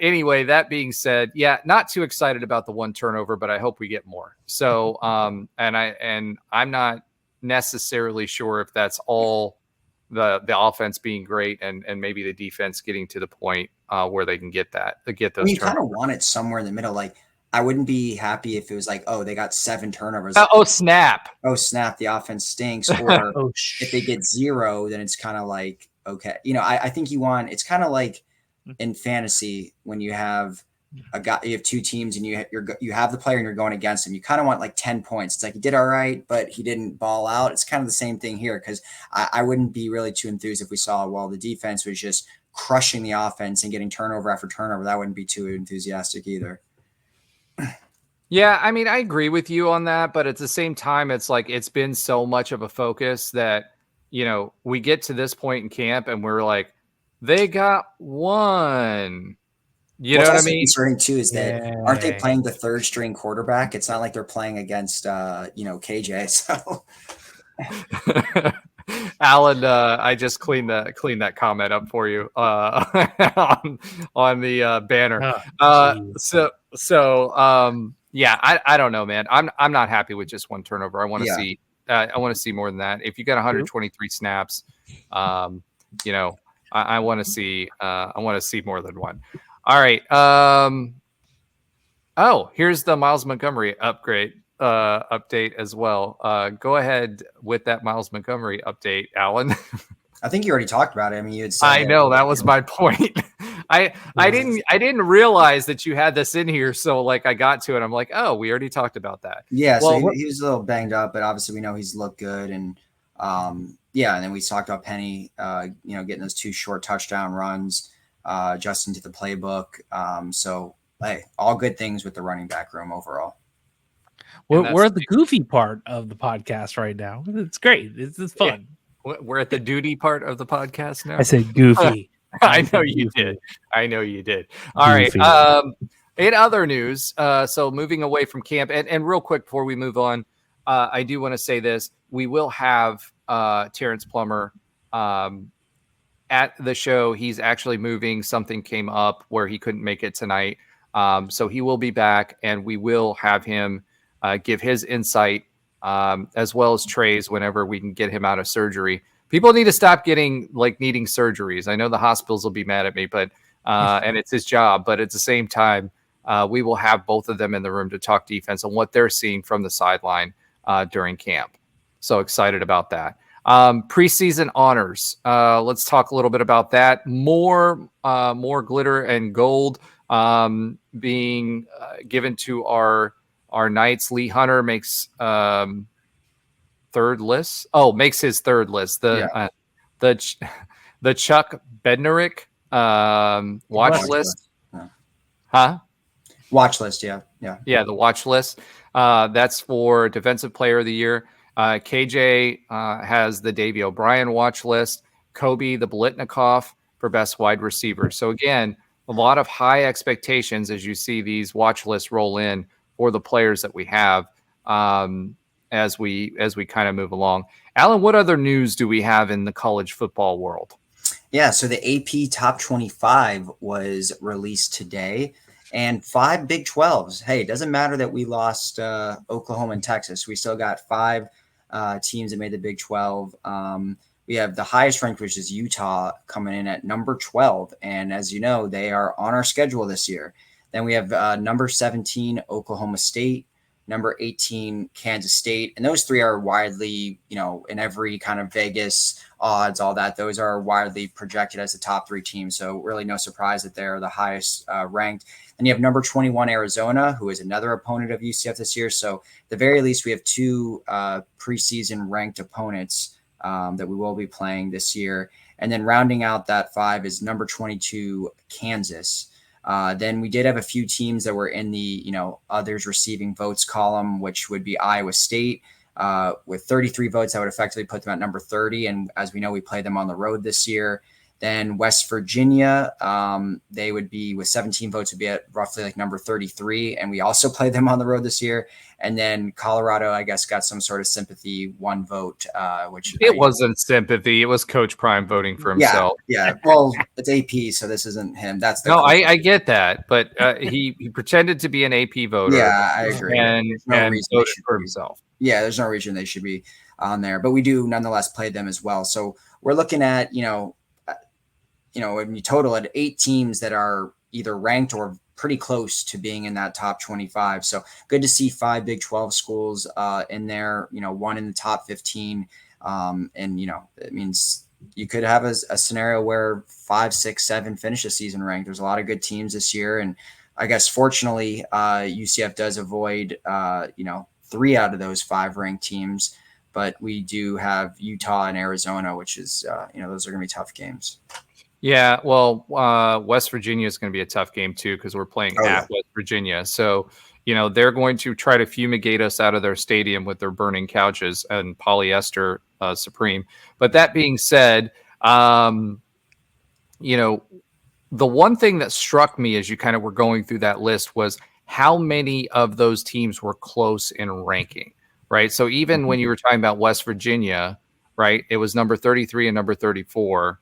S2: anyway, that being said, yeah, not too excited about the one turnover, but I hope we get more. So, and I'm not necessarily sure if that's all the offense being great and maybe the defense getting to the point where they can get those.
S4: You kind of want it somewhere in the middle. Like, I wouldn't be happy if it was like, oh, they got 7 turnovers.
S2: Snap.
S4: Oh, snap. The offense stinks. Or if they get 0, then it's kind of like, okay. I think it's kind of like in fantasy when you have you have 2 teams and you have the player and you're going against him. You kind of want like 10 points. It's like he did all right, but he didn't ball out. It's kind of the same thing here because I wouldn't be really too enthused if we saw, well, the defense was just crushing the offense and getting turnover after turnover. That wouldn't be too enthusiastic either.
S2: Yeah, I mean, I agree with you on that, but at the same time, it's like it's been so much of a focus that, we get to this point in camp and we're like, they got 1. You know what I mean?
S4: Concerning too is that aren't they playing the 3rd string quarterback? It's not like they're playing against KJ. So
S2: Alan, I just cleaned that comment up for you on the banner. Yeah, I don't know, man. I'm not happy with just 1 turnover. I want to see more than that. If you got 123 snaps, I want to see more than 1. All right. Here's the Miles Montgomery update as well. Go ahead with that Miles Montgomery update, Alan.
S4: I think you already talked about it. I mean, you had said
S2: I know that was my point. I didn't realize that you had this in here, so like I got to it. I'm like, oh, we already talked about that.
S4: Yeah, well, so he was a little banged up, but obviously we know he's looked good, and and then we talked about Penny, getting those 2 short touchdown runs, adjusting to the playbook. So hey, all good things with the running back room overall.
S5: We're at the goofy part of the podcast right now. It's great. It's fun.
S2: Yeah. We're at the duty part of the podcast now.
S5: I said goofy.
S2: I know you did. All right. In other news, so moving away from camp, and real quick before we move on, I do want to say this. We will have Terrance Plummer at the show. He's actually moving. Something came up where he couldn't make it tonight. So he will be back, and we will have him give his insight as well as Trey's whenever we can get him out of surgery. People need to stop needing surgeries. I know the hospitals will be mad at me, but and it's his job. But at the same time, we will have both of them in the room to talk defense and what they're seeing from the sideline during camp. So excited about that. Preseason honors. Let's talk a little bit about that. More glitter and gold being given to our Knights. Lee Hunter makes 3rd list. Makes his 3rd list. The Chuck Bednarik watch list. Huh?
S4: Watch list, yeah.
S2: The watch list. That's for Defensive Player of the Year. KJ has the Davey O'Brien watch list. Kobe the Blitnikoff for best wide receiver. So again, a lot of high expectations as you see these watch lists roll in for the players that we have as we kind of move along. Alan, what other news do we have in the college football world?
S4: Yeah, so the AP Top 25 was released today, and 5 Big 12s. Hey, it doesn't matter that we lost Oklahoma and Texas. We still got 5 teams that made the Big 12. We have the highest ranked, which is Utah, coming in at number 12. And as you know, they are on our schedule this year. Then we have number 17, Oklahoma State, number 18, Kansas State. And those 3 are widely, in every kind of Vegas odds, all that, those are widely projected as the top 3 teams. So really no surprise that they're the highest ranked. And you have number 21, Arizona, who is another opponent of UCF this year. So at the very least, we have 2 preseason ranked opponents that we will be playing this year. And then rounding out that 5 is number 22, Kansas. Then we did have a few teams that were in the, others receiving votes column, which would be Iowa State with 33 votes. That would effectively put them at number 30. And as we know, we play them on the road this year. Then West Virginia, they would be with 17 votes would be at roughly like number 33. And we also play them on the road this year. And then Colorado, I guess, got some sort of sympathy, 1 vote, which
S2: it wasn't sympathy. It was Coach Prime voting for himself.
S4: Yeah. Well, it's AP, so this isn't him. That's the
S2: I get that, but he pretended to be an AP voter.
S4: Yeah, I agree.
S2: And voted for himself.
S4: Yeah, there's no reason they should be on there, but we do nonetheless play them as well. So we're looking at, when you total it, 8 teams that are either ranked or pretty close to being in that top 25. So good to see 5 Big 12 schools in there, 1 in the top 15. And, it means you could have a scenario where 5, 6, 7 finish the season ranked. There's a lot of good teams this year. And I guess fortunately UCF does avoid, 3 out of those 5 ranked teams, but we do have Utah and Arizona, which is, those are going to be tough games.
S2: Yeah, well, West Virginia is going to be a tough game too because we're playing at West Virginia. So, they're going to try to fumigate us out of their stadium with their burning couches and polyester Supreme. But that being said, the one thing that struck me as you kind of were going through that list was how many of those teams were close in ranking, right? So even when you were talking about West Virginia, right, it was number 33 and number 34.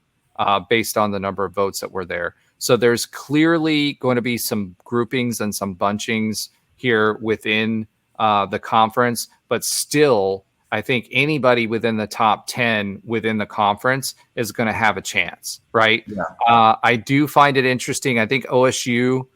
S2: Based on the number of votes that were there. So there's clearly going to be some groupings and some bunchings here within the conference, but still, I think anybody within the top 10 within the conference is going to have a chance, right? Yeah. I do find it interesting. I think OSU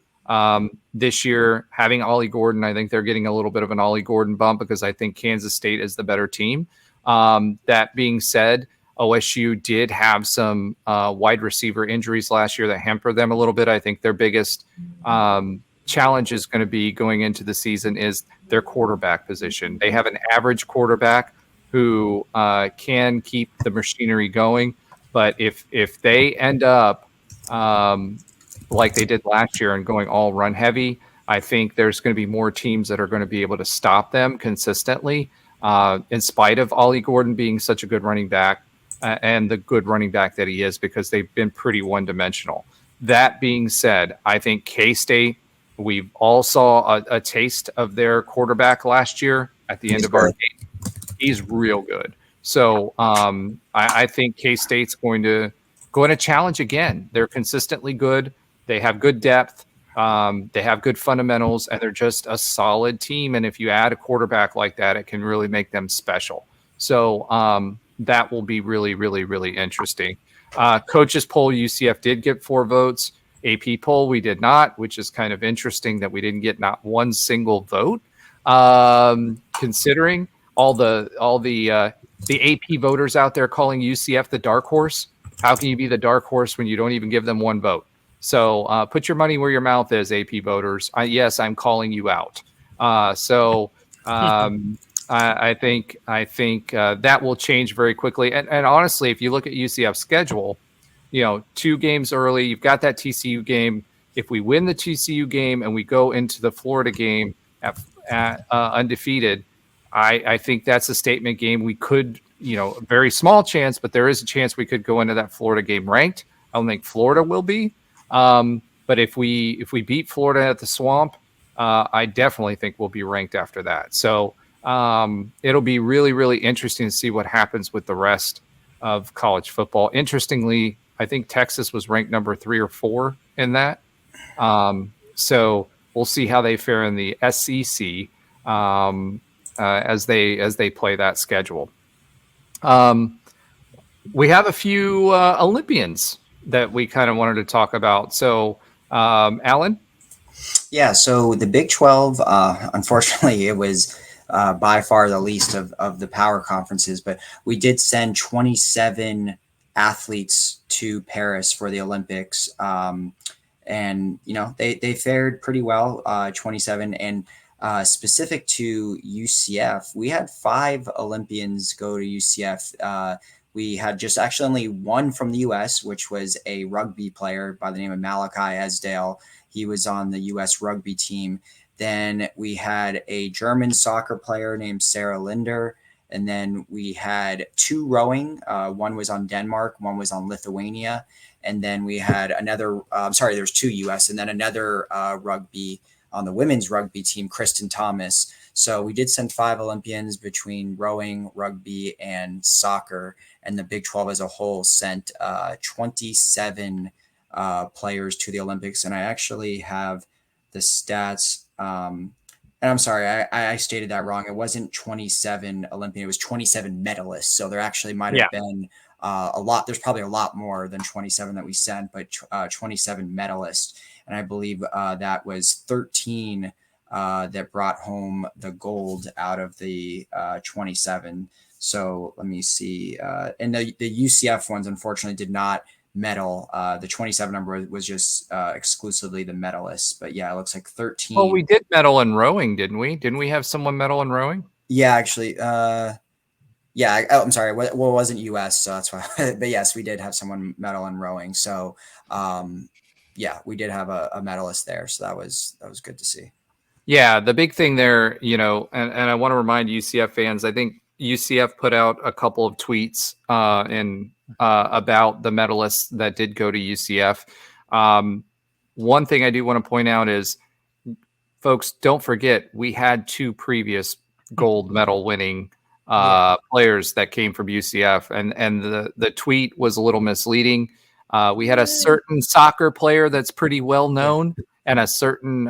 S2: this year having Ollie Gordon, I think they're getting a little bit of an Ollie Gordon bump because I think Kansas State is the better team. That being said, OSU did have some wide receiver injuries last year that hampered them a little bit. I think their biggest challenge is going to be going into the season is their quarterback position. They have an average quarterback who can keep the machinery going, but if they end up like they did last year and going all run heavy, I think there's going to be more teams that are going to be able to stop them consistently in spite of Ollie Gordon being such a good running back. And the good running back that he is because they've been pretty one-dimensional. That being said, I think K-State, we all saw a taste of their quarterback last year at the end of our game. He's real good. So I think K-State's going to challenge again. They're consistently good. They have good depth. They have good fundamentals, and they're just a solid team. And if you add a quarterback like that, it can really make them special. So that will be really, really, really interesting. Coaches poll, UCF did get 4 votes. AP poll, we did not, which is kind of interesting that we didn't get not one single vote. Considering all the AP voters out there calling UCF the dark horse, how can you be the dark horse when you don't even give them 1 vote? So put your money where your mouth is, AP voters. Yes, I'm calling you out. I think that will change very quickly. And honestly, if you look at UCF's schedule, 2 games early, you've got that TCU game. If we win the TCU game and we go into the Florida game at undefeated, I think that's a statement game. We could, a very small chance, but there is a chance we could go into that Florida game ranked. I don't think Florida will be. But if we beat Florida at the Swamp, I definitely think we'll be ranked after that. So it'll be really, really interesting to see what happens with the rest of college football. Interestingly, I think Texas was ranked number 3 or 4 in that. So we'll see how they fare in the SEC as they play that schedule. We have a few Olympians that we kind of wanted to talk about. So, Alan?
S4: Yeah, so the Big 12, unfortunately, it was by far the least of the power conferences, but we did send 27 athletes to Paris for the Olympics. And, they fared pretty well, 27. And specific to UCF, we had 5 Olympians go to UCF. We had just actually only one from the U.S., which was a rugby player by the name of Malachi Esdale. He was on the U.S. rugby team. Then we had a German soccer player named Sarah Linder. And then we had 2 rowing. One was on Denmark, one was on Lithuania. And then we had another, there's 2 U.S. and then another rugby on the women's rugby team, Kristen Thomas. So we did send 5 Olympians between rowing, rugby, and soccer. And the Big 12 as a whole sent 27 players to the Olympics. And I actually have the stats. And I'm sorry, I stated that wrong. It wasn't 27 Olympians, it was 27 medalists. So there actually might have been a lot. There's probably a lot more than 27 that we sent, but 27 medalists. And I believe that was 13 that brought home the gold out of the 27. So let me see. And the UCF ones, unfortunately, did not medal. The 27 number was just exclusively the medalists. But yeah, it looks like 13.
S2: Well, we did medal in rowing, didn't we? Didn't we have someone medal in rowing?
S4: Yeah, actually. I'm sorry. Well, it wasn't US, so that's why. But yes, we did have someone medal in rowing. So we did have a medalist there. So that was good to see.
S2: Yeah, the big thing there, and I want to remind UCF fans, I think UCF put out a couple of tweets about the medalists that did go to UCF. One thing I do want to point out is, folks, don't forget, we had 2 previous gold medal winning players that came from UCF, and the tweet was a little misleading. We had a certain soccer player that's pretty well known and a certain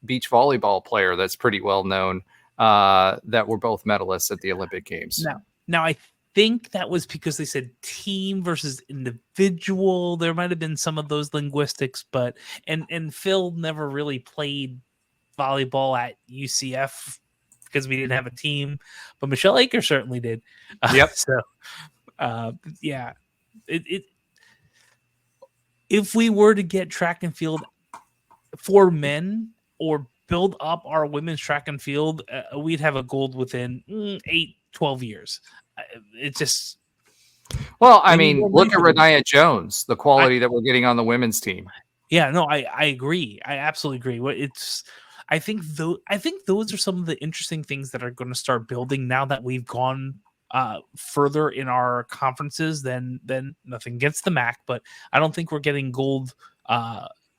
S2: beach volleyball player that's pretty well known that were both medalists at the Olympic Games.
S5: Now I think that was because they said team versus individual. There might have been some of those linguistics, but and Phil never really played volleyball at UCF because we didn't have a team, but Michelle Aker certainly did.
S2: Yep.
S5: If we were to get track and field for men or build up our women's track and field, we'd have a gold within 8-12 years. It just.
S2: Well, I mean, look at Renaya Jones, the quality that we're getting on the women's team.
S5: Yeah, no, I agree. I absolutely agree. I think those are some of the interesting things that are going to start building now that we've gone further in our conferences than nothing against the MAC, but I don't think we're getting gold.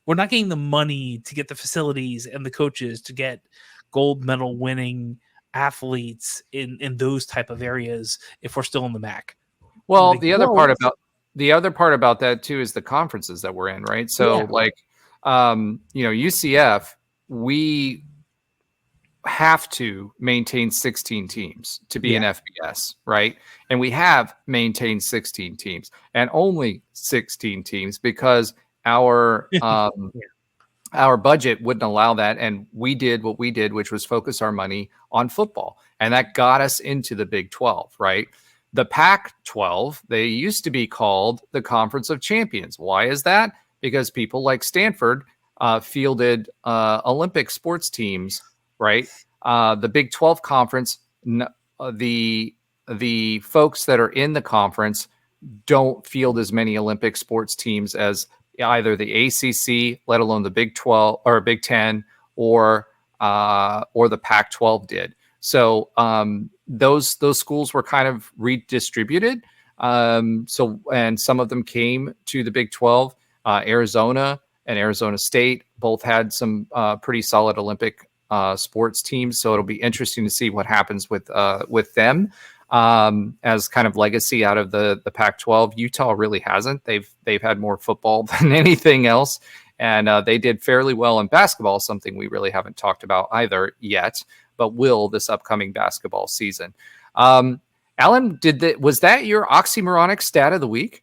S5: We're not getting the money to get the facilities and the coaches to get gold medal winning athletes in those type of areas if we're still in the MAC.
S2: Well, the other part about that too is the conferences that we're in, right? So UCF, we have to maintain 16 teams to be an FBS, right? And we have maintained 16 teams and only 16 teams because our budget wouldn't allow that. And we did what we did, which was focus our money on football. And that got us into the Big 12, right? The Pac-12, they used to be called the Conference of Champions. Why is that? Because people like Stanford fielded Olympic sports teams, right? The Big 12 conference, the folks that are in the conference don't field as many Olympic sports teams as either the ACC, let alone the Big 12 or Big 10, or the Pac-12 did. So those schools were kind of redistributed. And some of them came to the Big 12. Arizona and Arizona State both had some pretty solid Olympic sports teams. So it'll be interesting to see what happens with them as kind of legacy out of the Pac-12. Utah really hasn't. They've had more football than anything else. And they did fairly well in basketball, something we really haven't talked about either yet, but will this upcoming basketball season. Alan, was that your oxymoronic stat of the week?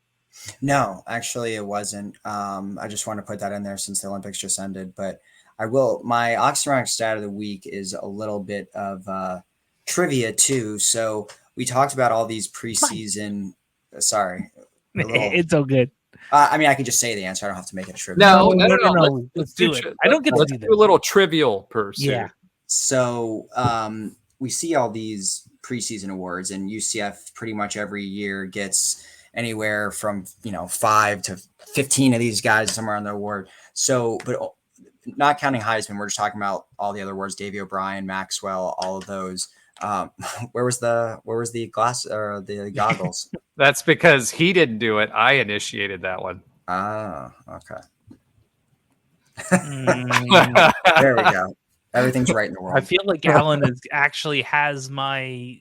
S4: No, actually it wasn't. I just want to put that in there since the Olympics just ended, but I will. My oxymoronic stat of the week is a little bit of trivia too. So we talked about all these preseason. Sorry.
S5: It's so good.
S4: I mean, I could just say the answer. I don't have to make it a trivia.
S5: No. Let's do it. I don't get to do that.
S2: A little trivial pursuit. Yeah.
S4: So we see all these preseason awards, and UCF pretty much every year gets anywhere from 5 to 15 of these guys somewhere on the award. So, but not counting Heisman, we're just talking about all the other awards: Davey O'Brien, Maxwell, all of those. Where was the glass or the goggles?
S2: That's because he didn't do it. I initiated that one.
S4: Ah, okay. There we go. Everything's right in the world.
S5: I feel like Alan has my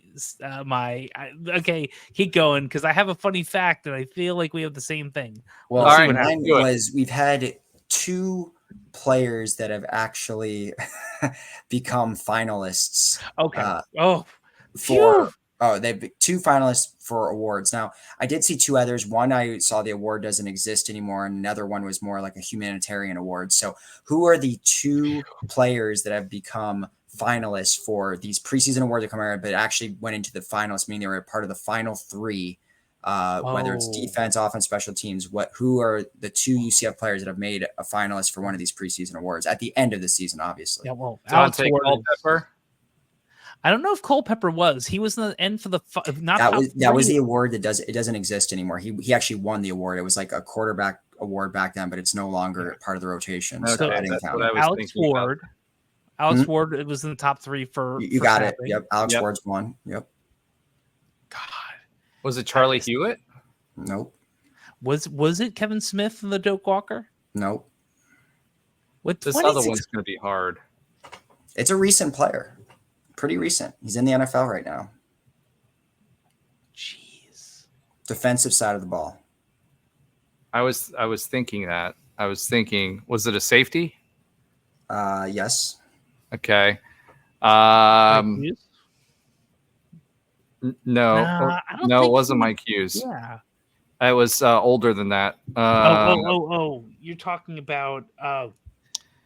S5: okay. Keep going because I have a funny fact and I feel like we have the same thing.
S4: Well, all right, mine was we've had 2 players that have actually become finalists.
S5: Okay.
S4: They've 2 finalists for awards. Now, I did see 2 others. One, I saw the award doesn't exist anymore, and another one was more like a humanitarian award. So, who are the 2 players that have become finalists for these preseason awards that come out, but actually went into the finals, meaning they were a part of the final 3? Whether it's defense, offense, special teams, who are the 2 UCF players that have made a finalist for one of these preseason awards at the end of the season, obviously?
S5: Yeah, well,
S2: Dante Culpepper.
S5: I don't know if Culpepper was. He was in the end for the
S4: that was the award that doesn't exist anymore. He actually won the award. It was like a quarterback award back then, but it's no longer part of the rotation.
S2: Okay,
S4: so I didn't count it.
S5: Alex Ward. Alex Ward. It was in the top 3 for.
S4: You got it. Yep. Alex Ward's one. Yep.
S5: God.
S2: Was it Charlie Hewitt?
S4: Nope.
S5: Was it Kevin Smith and the Doak Walker?
S4: Nope.
S2: This other one's going to be hard.
S4: It's a recent player. Pretty recent. He's in the NFL right now.
S5: Jeez.
S4: Defensive side of the ball.
S2: I was thinking that. I was thinking, was it a safety?
S4: Yes.
S2: Okay. No, it wasn't Mike Hughes.
S5: Yeah.
S2: It was older than that.
S5: You're talking about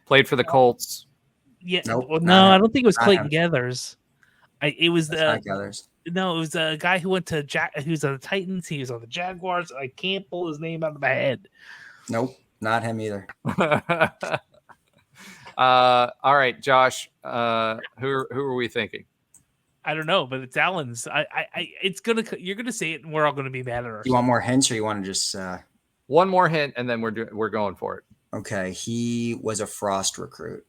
S2: played for the Colts.
S5: Yeah.
S4: Nope,
S5: I don't think it was Clayton Gathers. It was
S4: Gathers.
S5: No, it was a guy who went to he was on the Titans. He was on the Jaguars. I can't pull his name out of my head.
S4: Nope, not him either.
S2: All right, Josh. Who are we thinking?
S5: I don't know, but it's Allen's. You're gonna say it, and we're all gonna be mad at ourselves.
S4: You want more hints, or you want to just
S2: one more hint, and then we're going for it.
S4: Okay, he was a Frost recruit.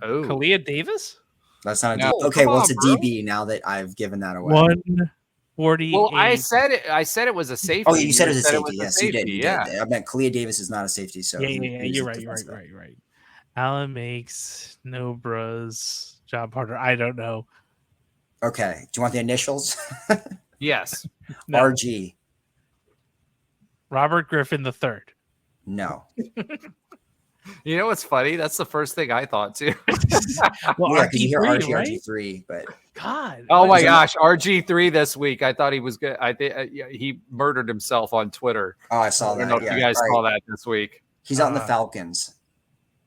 S2: Oh,
S5: Kalia Davis.
S4: That's not a okay. Well, it's a DB now that I've given that away.
S5: 140.
S2: Well, I said it was a safety.
S4: Oh, you said it was a safety. Yes, you did. Yeah, I meant Kalia Davis is not a safety. So
S5: yeah. You're right. Alan Makes no bros. Job harder. I don't know.
S4: Okay. Do you want the initials?
S2: Yes.
S5: No.
S4: RG.
S5: Robert Griffin III.
S4: No.
S2: You know what's funny? That's the first thing I thought too.
S4: Well, yeah, because you hear RG,
S5: right?
S4: RG3, but
S5: God.
S2: Oh my gosh, RG3 this week. I thought he was good. I think he murdered himself on Twitter.
S4: Oh, I saw that.
S2: I don't know if you guys saw that this week.
S4: He's on the Falcons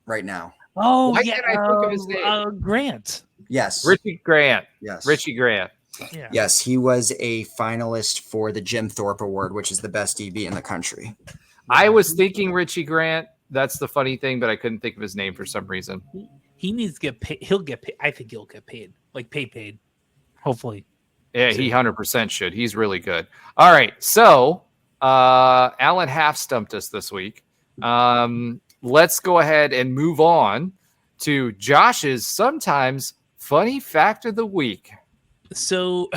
S4: right now.
S5: Oh,
S2: why can't I think of his name?
S5: Grant.
S4: Yes.
S2: Richie Grant.
S4: Yes.
S2: Richie Grant.
S5: Yeah.
S4: Yes, he was a finalist for the Jim Thorpe Award, which is the best DB in the country.
S2: I was thinking Richie Grant. That's the funny thing, but I couldn't think of his name for some reason.
S5: He needs to get paid. He'll get paid. I think he'll get paid. Like paid. Hopefully.
S2: Yeah, he 100% should. He's really good. All right. So Alan half stumped us this week. Let's go ahead and move on to Josh's sometimes funny fact of the week.
S5: So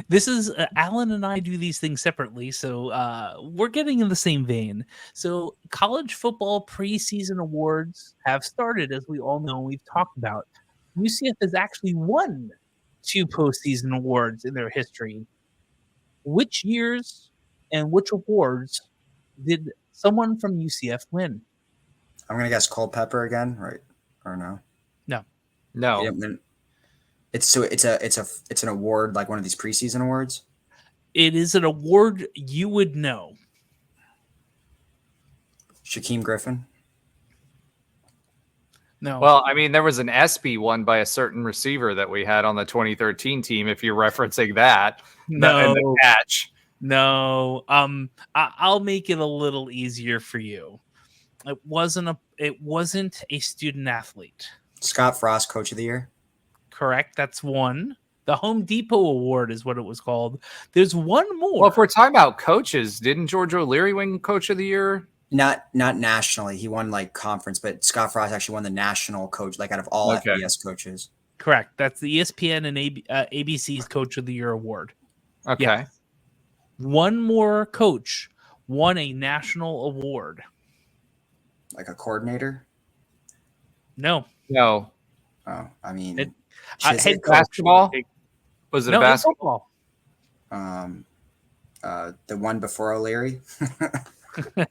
S5: this is Alan and I do these things separately, so we're getting in the same vein. So college football preseason awards have started, as we all know, and we've talked about. UCF has actually won 2 postseason awards in their history. Which years and which awards did someone from UCF win?
S4: I'm gonna guess Culpepper again, right? Or no?
S2: No.
S4: He didn't win. It's an award, like one of these preseason awards.
S5: It is an award you would know.
S4: Shaquem Griffin.
S5: No.
S2: Well, I mean, there was an ESPY won by a certain receiver that we had on the 2013 team, if you're referencing that.
S5: No.
S2: And the catch.
S5: No. I'll make it a little easier for you. It wasn't a student athlete.
S4: Scott Frost, Coach of the Year.
S5: Correct. That's one. The Home Depot Award is what it was called. There's one more.
S2: Well, if we're talking about coaches, didn't George O'Leary win Coach of the Year?
S4: Not nationally. He won like conference, but Scott Frost actually won the national coach, like out of all FBS coaches.
S5: Correct. That's the ESPN and ABC's Coach of the Year award.
S2: Okay.
S5: Yeah. One more coach won a national award.
S4: Like a coordinator?
S5: No.
S2: No.
S4: Oh, I mean,
S5: Head coach.
S2: Basketball? Was it a basketball?
S4: The one before O'Leary.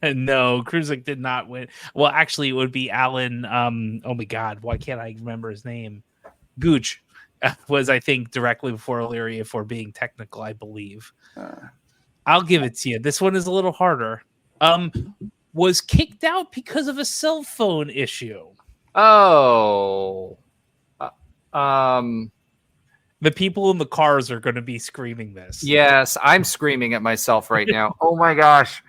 S5: No, Kruzik did not win. Well, actually, it would be Alan. Oh my God, why can't I remember his name? Gooch was, I think, directly before O'Leary. If we're being technical, I believe. I'll give it to you. This one is a little harder. Was kicked out because of a cell phone issue.
S2: Oh.
S5: The people in the cars are going to be screaming this.
S2: Yes, I'm screaming at myself right now. Oh my gosh.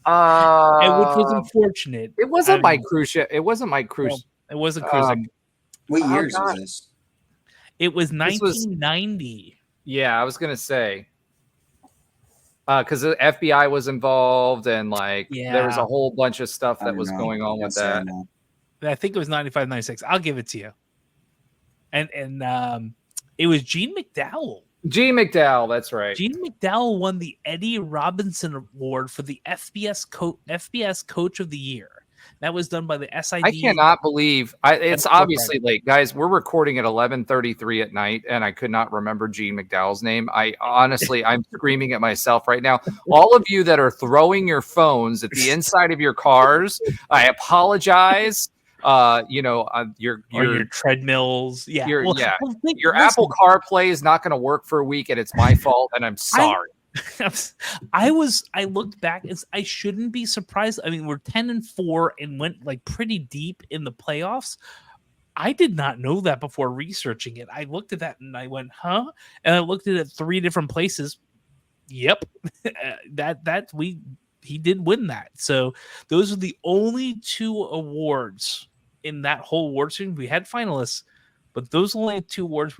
S5: And which was unfortunate.
S2: It wasn't Mike Krusha. It wasn't Mike Krusha.
S5: No, it wasn't Kruzik.
S4: What years was this?
S5: It was 1990.
S2: Yeah, I was gonna say. Because the FBI was involved and there was a whole bunch of stuff that was going on with that.
S5: I think it was 95, 96. I'll give it to you. And it was Gene McDowell.
S2: Gene McDowell, that's right.
S5: Gene McDowell won the Eddie Robinson Award for the FBS Coach of the Year. That was done by the SID.
S2: I cannot believe it's obviously late, guys. We're recording at 11:33 at night, and I could not remember Gene McDowell's name. I'm screaming at myself right now. All of you that are throwing your phones at the inside of your cars, I apologize. Your
S5: treadmills. Yeah.
S2: Your Apple CarPlay is not going to work for a week, and it's my fault, and I'm sorry.
S5: I looked back. I shouldn't be surprised. I mean, we're 10-4 and went pretty deep in the playoffs. I did not know that before researching it. I looked at that and I went, huh? And I looked at it 3 different places. Yep. He did win that. So those are the only 2 awards in that whole award season. We had finalists, but those are only 2 awards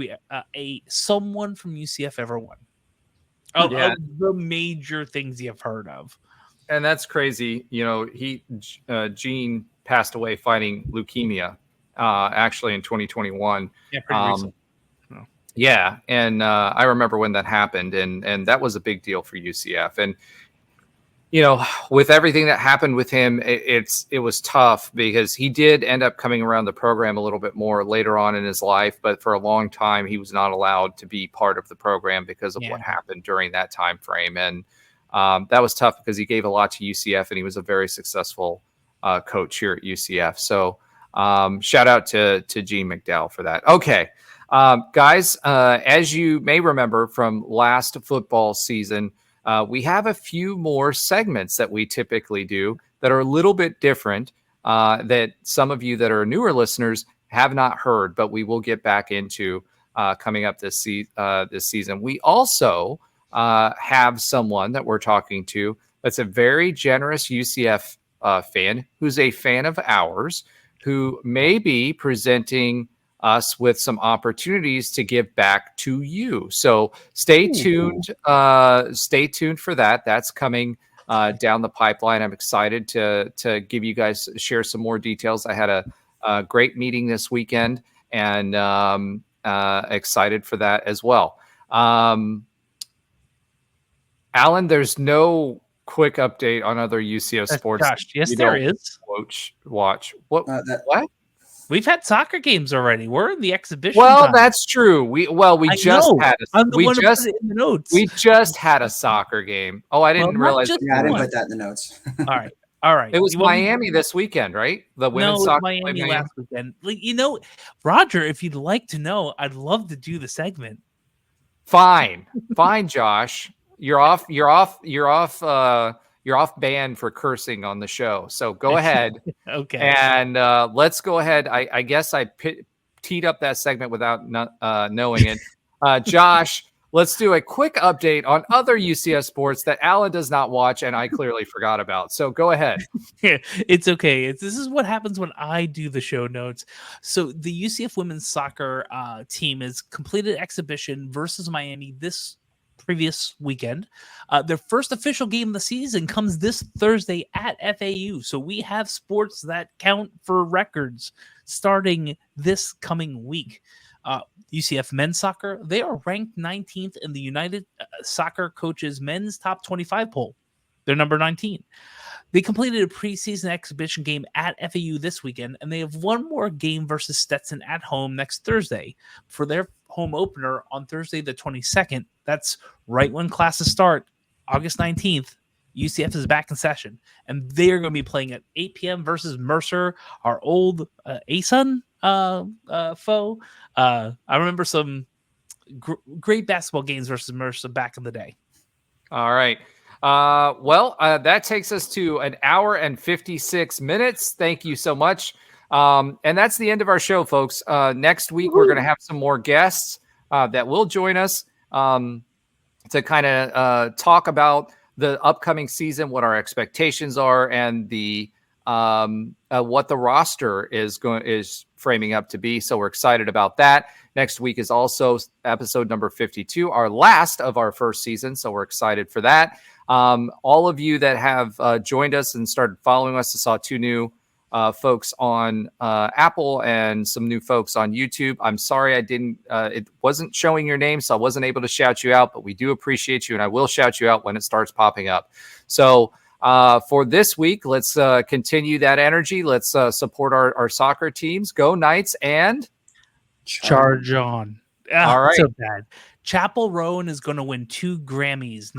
S5: someone from UCF ever won. Of the major things you've heard of.
S2: And that's crazy. Gene passed away fighting leukemia, actually in 2021.
S5: Yeah, pretty recent.
S2: Yeah, and I remember when that happened, and that was a big deal for UCF. And with everything that happened with him, it was tough because he did end up coming around the program a little bit more later on in his life, but for a long time he was not allowed to be part of the program because of what happened during that time frame. And that was tough because he gave a lot to UCF, and he was a very successful coach here at UCF. So shout out to Gene McDowell for that. Okay, guys, as you may remember from last football season, we have a few more segments that we typically do that are a little bit different that some of you that are newer listeners have not heard, but we will get back into coming up this season. We also have someone that we're talking to that's a very generous UCF fan who's a fan of ours, who may be presenting us with some opportunities to give back to you. So stay tuned. Stay tuned for that. That's coming down the pipeline. I'm excited to give you guys, share some more details. I had Great meeting this weekend, and excited for that as well. Alan, there's no quick update on other UCF sports.
S5: Josh, yes, there is.
S2: Watch. What? What?
S5: We've had soccer games already. We're in the exhibition.
S2: Well,
S5: time.
S2: that's true. We just had a soccer game. Oh, I didn't realize.
S4: Yeah, I didn't put that in the notes.
S5: All right.
S2: It was Miami this weekend, right? The women's soccer.
S5: Miami last weekend. Roger, if you'd like to know, I'd love to do the segment.
S2: Fine, Josh. You're off banned for cursing on the show. So go ahead.
S5: Okay.
S2: And let's go ahead. I guess I teed up that segment without knowing it. Josh, let's do a quick update on other UCF sports that Alan does not watch and I clearly forgot about. So go ahead.
S5: It's okay. This is what happens when I do the show notes. So the UCF women's soccer team has completed exhibition versus Miami this previous weekend. Their first official game of the season comes this Thursday at FAU. So we have sports that count for records starting this coming week. UCF men's soccer, they are ranked 19th in the United Soccer Coaches men's top 25 poll. They're number 19. They completed a preseason exhibition game at FAU this weekend, and they have one more game versus Stetson at home next Thursday for their home opener on Thursday the 22nd. That's right when classes start, August 19th. UCF is back in session, and they are going to be playing at 8 p.m. versus Mercer, our old ASUN foe. I remember some great basketball games versus Mercer back in the day.
S2: All right. That takes us to an hour and 56 minutes. Thank you so much. And that's the end of our show, folks. Next week, we're going to have some more guests that will join us to kind of talk about the upcoming season, what our expectations are, and the what the roster is framing up to be. So we're excited about that. Next week is also episode number 52, our last of our first season. So we're excited for that. All of you that have joined us and started following us, I saw 2 new folks on Apple and some new folks on YouTube. I'm sorry it wasn't showing your name, so I wasn't able to shout you out, but we do appreciate you, and I will shout you out when it starts popping up. So for this week, let's continue that energy. Let's support our soccer teams. Go Knights and
S5: charge on.
S2: All right.
S5: So bad. Chapel Roan is going to win 2 Grammys.